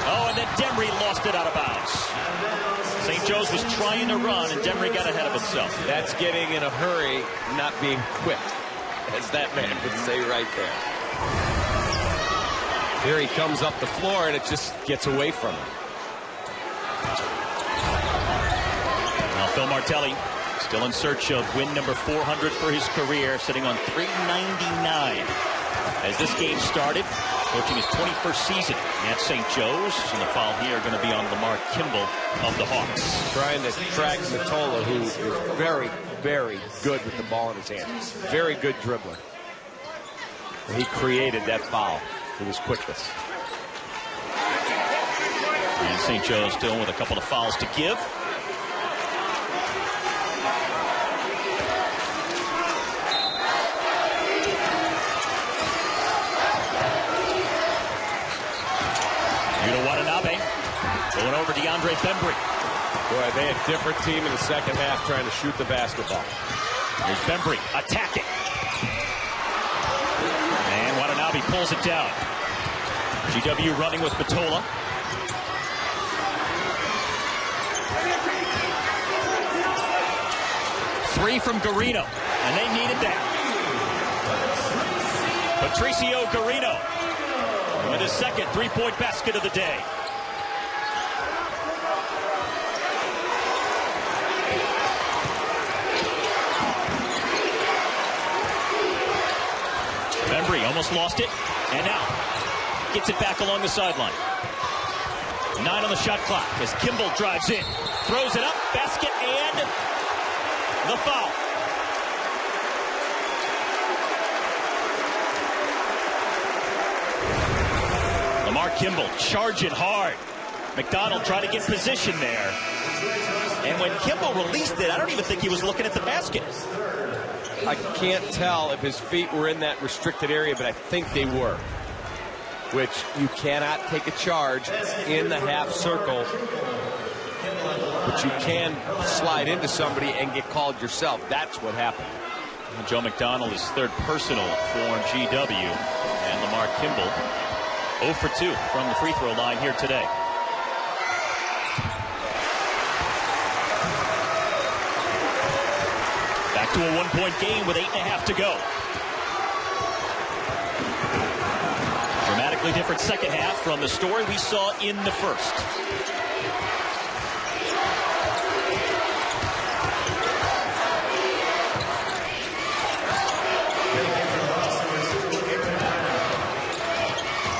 Oh, and then Demry lost it out of bounds. St. Joe's was trying to run, and Demry got ahead of himself. That's getting in a hurry, not being quick, as that man would say right there. Here he comes up the floor, and it just gets away from him. Now Phil Martelli still in search of win number 400 for his career, sitting on 399 as this game started. Coaching his 21st season at St. Joe's, and the foul here going to be on Lamar Kimball of the Hawks. Trying to track Matola, who is very, very good with the ball in his hands. Very good dribbler. And he created that foul with his quickness. And St. Joe's still with a couple of fouls to give. Watanabe going over DeAndre Bembry. Boy, they had a different team in the second half trying to shoot the basketball. Here's Bembry attacking. And Watanabe pulls it down. GW running with Matola. Three from Garino, and they needed that. Patricio Garino with his second three-point basket of the day. Bembry almost lost it, and now gets it back along the sideline. 9 on the shot clock as Kimball drives in, throws it up, basket, and the foul. Lamar Kimball charging hard. McDonald trying to get position there. And when Kimball released it, I don't even think he was looking at the basket. I can't tell if his feet were in that restricted area, but I think they were. Which you cannot take a charge in the half circle, but you can slide into somebody and get called yourself. That's what happened. Joe McDonald is third personal for GW. And Lamar Kimball 0 for 2 from the free throw line here today. Back to a 1-point game with 8.5 to go. Dramatically different second half from the story we saw in the first.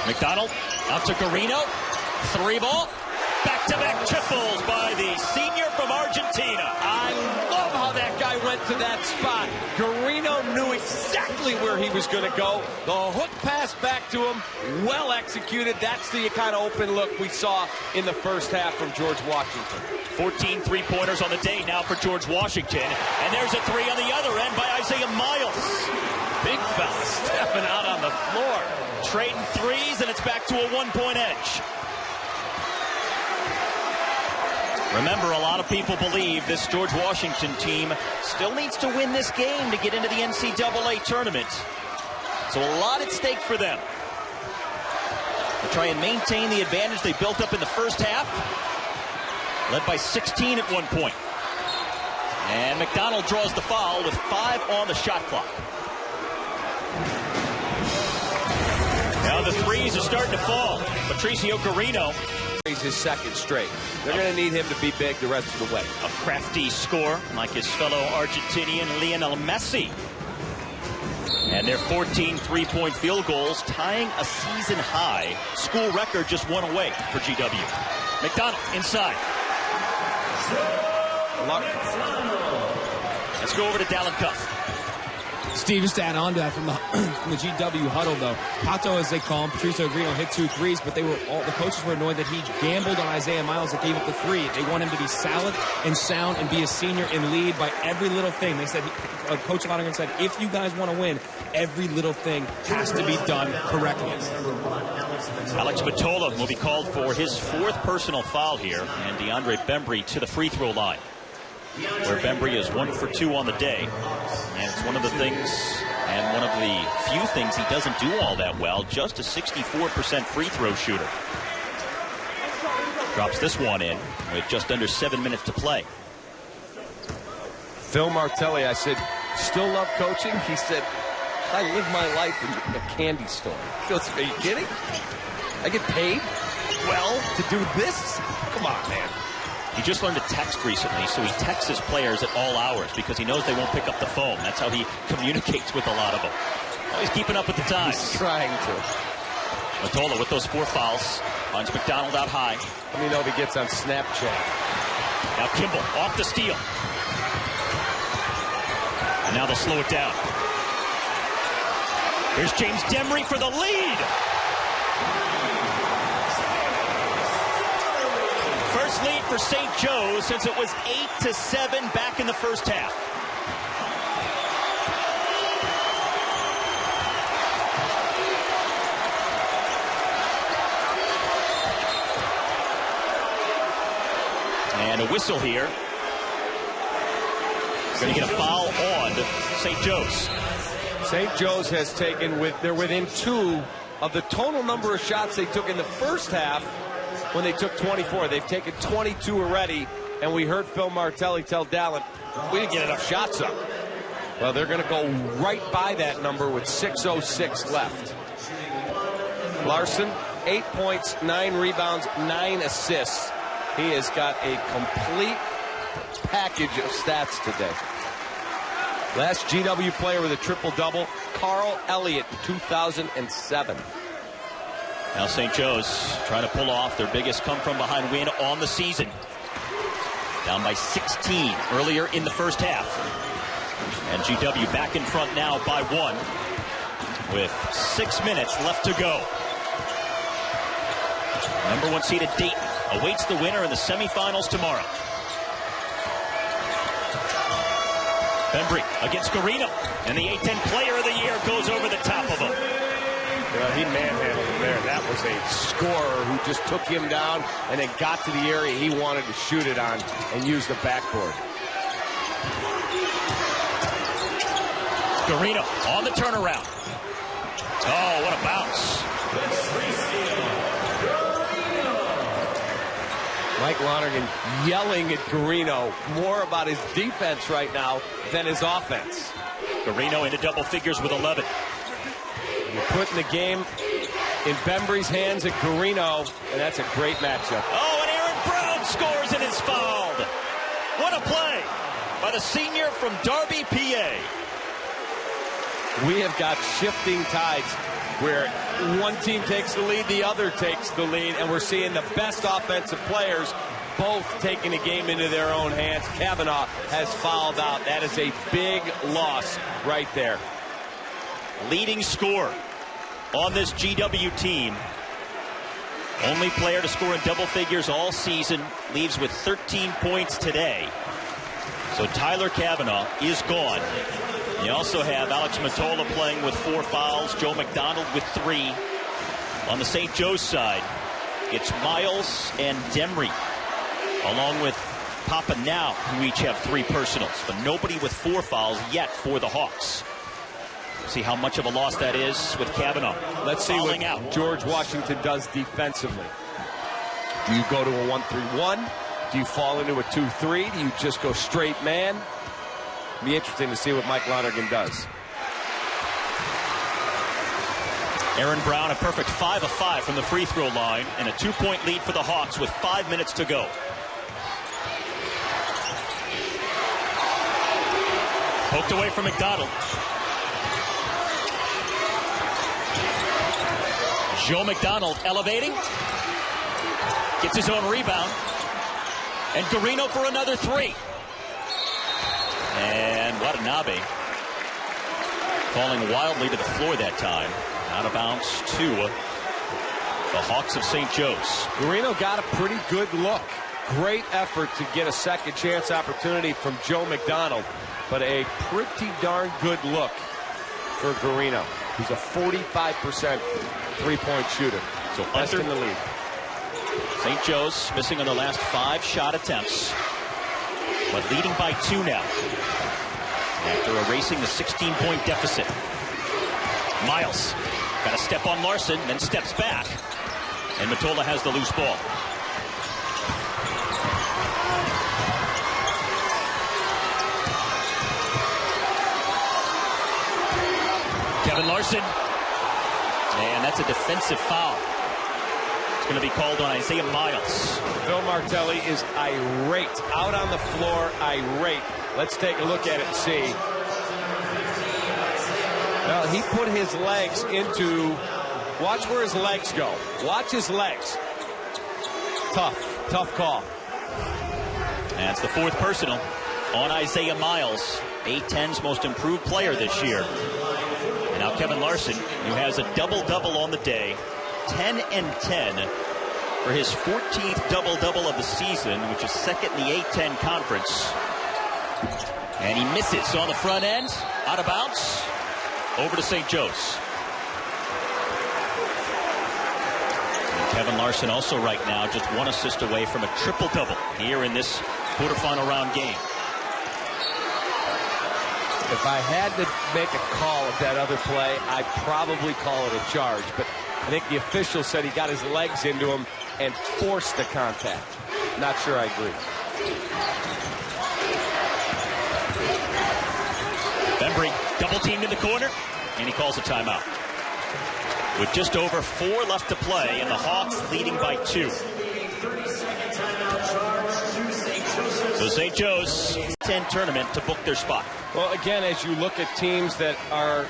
McDonald out to Garino. 3 ball. Back-to-back triples by the senior from Argentina. I love how that guy went to that spot. Garino knew exactly where he was going to go. The hook pass back to him, well executed. That's the kind of open look we saw in the first half from George Washington. 14 three-pointers on the day now for George Washington. And there's a three on the other end by Isaiah Miles. Big fella stepping out on the floor. Trading threes, and it's back to a 1-point edge. Remember, a lot of people believe this George Washington team still needs to win this game to get into the NCAA tournament. So a lot at stake for them. They try and maintain the advantage they built up in the first half. Led by 16 at one point. And McDonald draws the foul with 5 on the shot clock. Now the threes are starting to fall. Patricio Garino. His second straight. They're going to need him to be big the rest of the way. A crafty score like his fellow Argentinian Lionel Messi. And their 14 3-point field goals, tying a season high. School record just one away for GW. McDonald inside. Let's go over to Dallin Cuff. Steve, just to add on to that from the GW huddle, though. Pato, as they call him, Patricio Agrino, hit 2 threes, but the coaches were annoyed that he gambled on Isaiah Miles that gave up the 3. They want him to be solid and sound and be a senior and lead by every little thing. They said, Coach Lonergan said, if you guys want to win, every little thing has to be done correctly. Alex Matola will be called for his 4th personal foul here, and DeAndre Bembry to the free throw line, where Bembry is 1 for 2 on the day. And it's one of the things, and one of the few things he doesn't do all that well, just a 64% free throw shooter. Drops this one in with just under 7 minutes to play. Phil Martelli, I said, still love coaching? He said, I live my life in a candy store. He goes, are you kidding? I get paid well to do this? Come on, man. He just learned to text recently, so he texts his players at all hours because he knows they won't pick up the phone. That's how he communicates with a lot of them. Oh, he's keeping up with the times. He's trying to. Matola with those 4 fouls. Finds McDonald out high. Let me know if he gets on Snapchat. Now Kimball off the steal. And now they'll slow it down. Here's James Demry for the lead. First lead for St. Joe's since it was 8-7 back in the first half. And a whistle here. Going to get a foul on St. Joe's. St. Joe's has taken, they're within 2 of the total number of shots they took in the first half when they took 24. They've taken 22 already, and we heard Phil Martelli tell Dallin, we didn't get enough shots up. Well, they're going to go right by that number with 6:06 left. Larson, 8 points, 9 rebounds, 9 assists. He has got a complete package of stats today. Last GW player with a triple-double, Carl Elliott, 2007. Now St. Joe's trying to pull off their biggest come-from-behind win on the season. Down by 16 earlier in the first half. And GW back in front now by 1 with 6 minutes left to go. Number 1 seeded Dayton awaits the winner in the semifinals tomorrow. Bembry against Garino, and the A-10 player of the year goes over the top of him. He manhandled him there. That was a scorer who just took him down and then got to the area he wanted to shoot it on and use the backboard. Garino on the turnaround. Oh, what a bounce. Mike Lonergan yelling at Garino more about his defense right now than his offense. Garino into double figures with 11. You're putting the game in Bembry's hands at Garino, and that's a great matchup. Oh, and Aaron Brown scores and is fouled. What a play by the senior from Darby, PA. We have got shifting tides where one team takes the lead, the other takes the lead, and we're seeing the best offensive players both taking the game into their own hands. Kavanaugh has fouled out. That is a big loss right there. Leading scorer on this GW team. Only player to score in double figures all season. Leaves with 13 points today. So Tyler Kavanaugh is gone. You also have Alex Matola playing with 4 fouls. Joe McDonald with 3. On the St. Joe's side, it's Miles and Demry, along with Papa Now, who each have 3 personals. But nobody with 4 fouls yet for the Hawks. See how much of a loss that is with Kavanaugh. Let's see what George Washington does defensively. Do you go to a 1-3-1? Do you fall into a 2-3? Do you just go straight man? Be interesting to see what Mike Lonergan does. Aaron Brown, a perfect 5 of 5 from the free throw line, and a 2-point lead for the Hawks with 5 minutes to go. Poked away from McDonald. Joe McDonald elevating. Gets his own rebound. And Garino for another three. And Watanabe falling wildly to the floor that time. Out of bounds to the Hawks of St. Joe's. Garino got a pretty good look. Great effort to get a second chance opportunity from Joe McDonald, but a pretty darn good look for Garino. He's a 45% three-point shooter, so best in the league. St. Joe's missing on the last 5 shot attempts, but leading by 2 now after erasing the 16-point deficit. Miles got a step on Larson, then steps back, and Matola has the loose ball. Kevin Larson, and that's a defensive foul. It's going to be called on Isaiah Miles. Phil Martelli is irate, out on the floor, irate. Let's take a look at it and see. Well, he put his legs into, watch where his legs go. Watch his legs. Tough call. That's the 4th personal on Isaiah Miles, A-10's most improved player this year. And now Kevin Larson, who has a double-double on the day, 10 and 10 for his 14th double-double of the season, which is second in the A-10 conference. And he misses on the front end, out of bounds, over to St. Joe's. And Kevin Larson also right now just 1 assist away from a triple-double here in this quarterfinal round game. If I had to make a call of that other play, I'd probably call it a charge. But I think the official said he got his legs into him and forced the contact. Not sure I agree. Bembry double teamed in the corner, and he calls a timeout. With just over 4 left to play, and the Hawks leading by 2. So St. Joe's 10 tournament to book their spot. Well, again, as you look at teams that are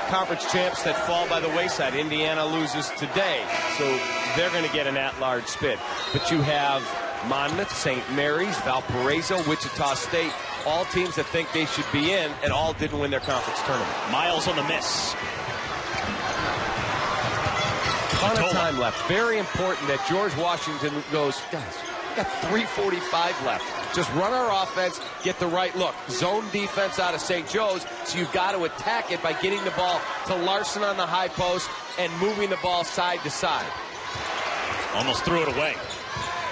conference champs that fall by the wayside, Indiana loses today, so they're going to get an at-large bid. But you have Monmouth, St. Mary's, Valparaiso, Wichita State, all teams that think they should be in, and all didn't win their conference tournament. Miles on the miss. Ton of time left. Very important that George Washington goes, guys, we got 3:45 left. Just run our offense, get the right look. Zone defense out of St. Joe's, so you've got to attack it by getting the ball to Larson on the high post and moving the ball side to side. Almost threw it away.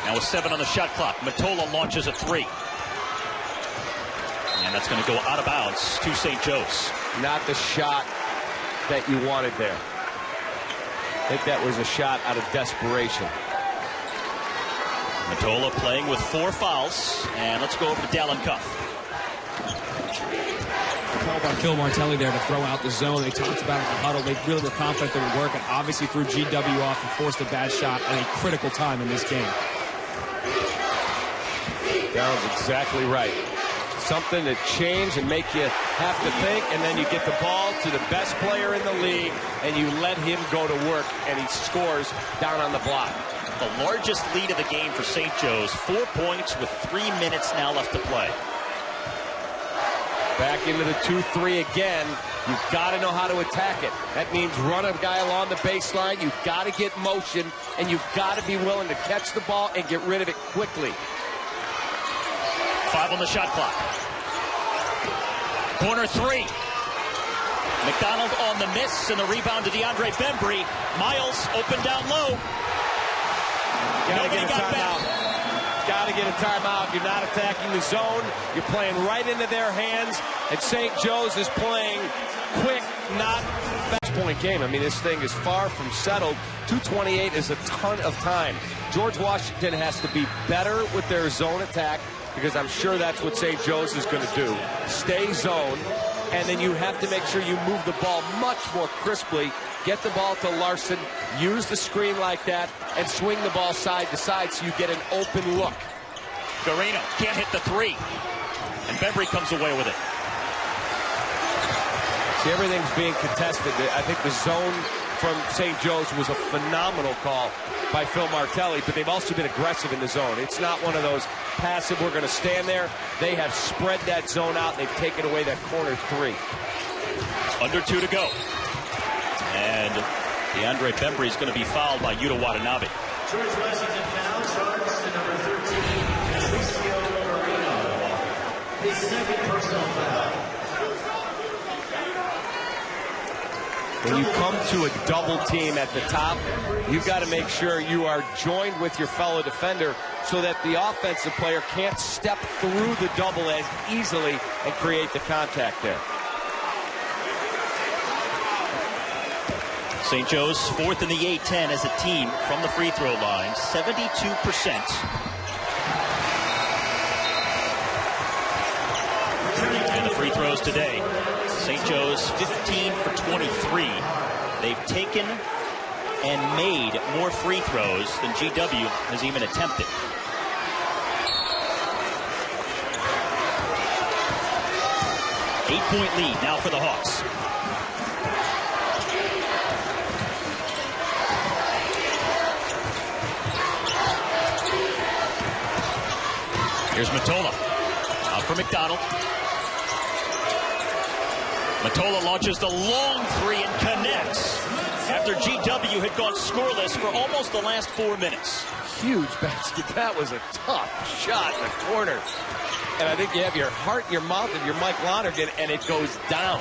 Now with 7 on the shot clock, Matola launches a 3. And that's going to go out of bounds to St. Joe's. Not the shot that you wanted there. I think that was a shot out of desperation. Matola playing with 4 fouls. And let's go over to Dallin Cuff. Call by Phil Martelli there to throw out the zone. They talked about it in the huddle. They really were confident it would work, and obviously threw GW off and forced a bad shot at a critical time in this game. That was exactly right. Something to change and make you have to think, and then you get the ball to the best player in the league, and you let him go to work, and he scores down on the block. The largest lead of the game for St. Joe's, 4 points with 3 minutes now left to play. Back into the 2-3 again. You've got to know how to attack it. That means run a guy along the baseline. You've got to get motion, and you've got to be willing to catch the ball and get rid of it quickly. 5 on the shot clock. Corner 3. McDonald on the miss, and the rebound to DeAndre Bembry. Miles open down low. Got to get a timeout. Got to get a timeout. You're not attacking the zone. You're playing right into their hands. And St. Joe's is playing quick, not fast point game. I mean, this thing is far from settled. 2:28 is a ton of time. George Washington has to be better with their zone attack, because I'm sure that's what St. Joe's is going to do. Stay zone, and then you have to make sure you move the ball much more crisply. Get the ball to Larson, use the screen like that, and swing the ball side to side so you get an open look. Garino can't hit the 3, and Bembry comes away with it. See, everything's being contested. I think the zone from St. Joe's was a phenomenal call by Phil Martelli, but they've also been aggressive in the zone. It's not one of those passive, we're going to stand there. They have spread that zone out. They've taken away that corner 3. Under 2 to go. And DeAndre Bembry is going to be fouled by Yuta Watanabe. George Washington foul charges to number 13, Patricio Marino. His second personal foul. When you come to a double team at the top, you've got to make sure you are joined with your fellow defender so that the offensive player can't step through the double as easily and create the contact there. St. Joe's 4th in the A-10 as a team from the free throw line, 72%. And the free throws today, St. Joe's 15 for 23. They've taken and made more free throws than GW has even attempted. Eight-point lead now for the Hawks. Here's Matola. Out for McDonald. Matola launches the long 3 and connects after GW had gone scoreless for almost the last 4 minutes. Huge basket. That was a tough shot in the corner. And I think you have your heart in your mouth if you're Mike Lonergan, and it goes down.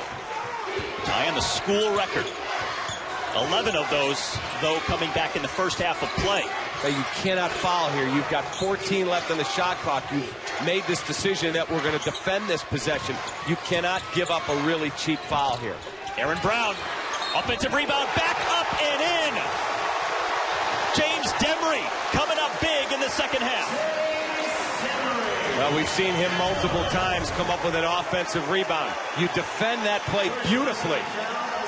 Tie on the school record. 11 of those, though, coming back in the first half of play. But you cannot foul here. You've got 14 left on the shot clock. You've made this decision that we're going to defend this possession. You cannot give up a really cheap foul here. Aaron Brown, offensive rebound, back up and in. James Demery coming up big in the second half. Well, we've seen him multiple times come up with an offensive rebound. You defend that play beautifully.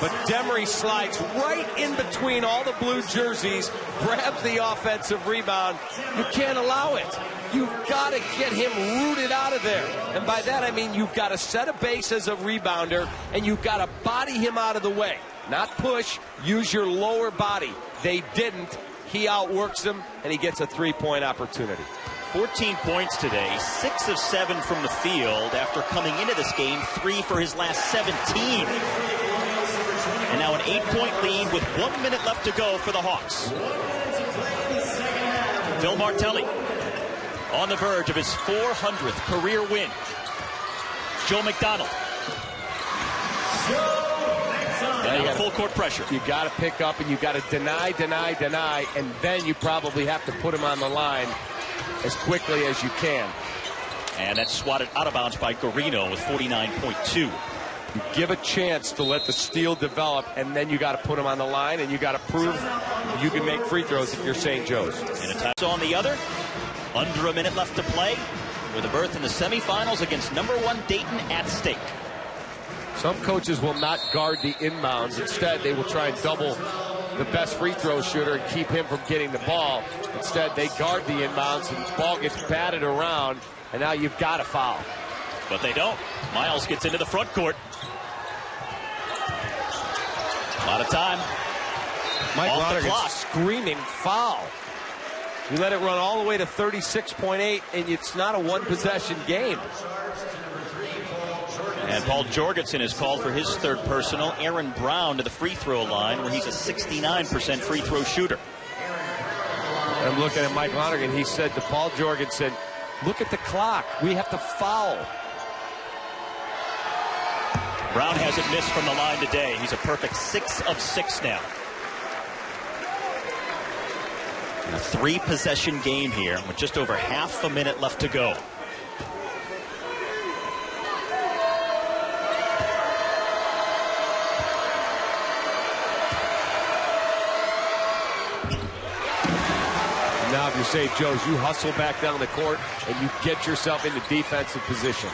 But Demery slides right in between all the blue jerseys, grabs the offensive rebound. You can't allow it. You've got to get him rooted out of there. And by that, I mean you've got to set a base as a rebounder, and you've got to body him out of the way. Not push, use your lower body. They didn't. He outworks them, and he gets a three-point opportunity. 14 points today, 6 of 7 from the field after coming into this game, 3 for his last 17. And now an 8-point lead with 1 minute left to go for the Hawks. Phil Martelli on the verge of his 400th career win. Joe McDonald. And now full court pressure. You got to pick up and you got to deny, and then you probably have to put him on the line as quickly as you can. And that's swatted out of bounds by Garino with 49.2. You give a chance to let the steal develop, and then you got to put him on the line, and you got to prove you can make free throws if you're St. Joe's. And a time on the other. Under a minute left to play with a berth in the semifinals against #1 Dayton at stake. Some coaches will not guard the inbounds. Instead, they will try and double the best free throw shooter and keep him from getting the ball. Instead, they guard the inbounds, and the ball gets batted around, and now you've got to foul. But they don't. Miles gets into the front court. A lot of time. Mike Off the Lonergan clock. screaming foul. You let it run all the way to 36.8, and it's not a one-possession game. And Paul Jorgensen is called for his third personal. Aaron Brown to the free throw line, where he's a 69% free throw shooter. And I'm looking at Mike Lonergan. He said to Paul Jorgensen, look at the clock. We have to foul. Brown hasn't missed from the line today. He's a perfect 6 of 6 now. A 3-possession game here with just over half a minute left to go. Now, if you're St. Joe's, you hustle back down the court and you get yourself into defensive position.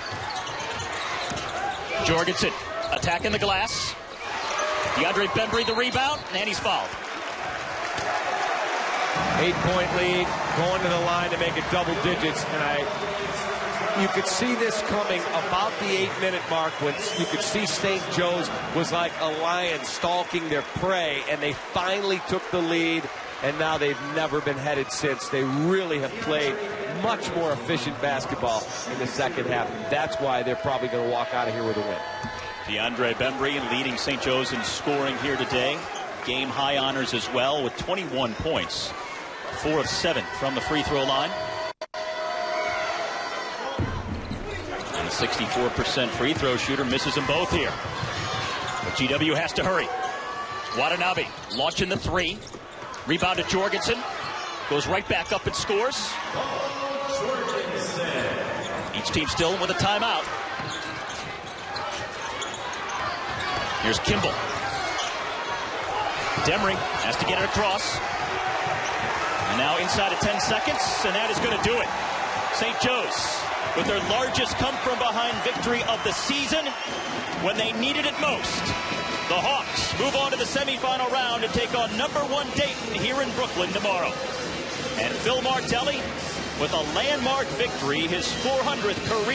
Jorgensen attacking the glass. DeAndre Bembry the rebound, and he's fouled. 8-point lead, going to the line to make it double digits, and you could see this coming about the 8-minute mark when you could see St. Joe's was like a lion stalking their prey, and they finally took the lead, and now they've never been headed since. They really have played much more efficient basketball in the second half. That's why they're probably going to walk out of here with a win. DeAndre Bembry leading St. Joe's in scoring here today. Game high honors as well with 21 points. 4 of 7 from the free throw line. And a 64% free throw shooter misses them both here. But GW has to hurry. Watanabe launching the 3. Rebound to Jorgensen. Goes right back up and scores. Each team still with a timeout. Here's Kimball. Demring has to get it across. And now inside of 10 seconds, and that is going to do it. St. Joe's with their largest come-from-behind victory of the season when they needed it most. The Hawks move on to the semifinal round and take on #1 Dayton here in Brooklyn tomorrow. And Phil Martelli with a landmark victory, his 400th career.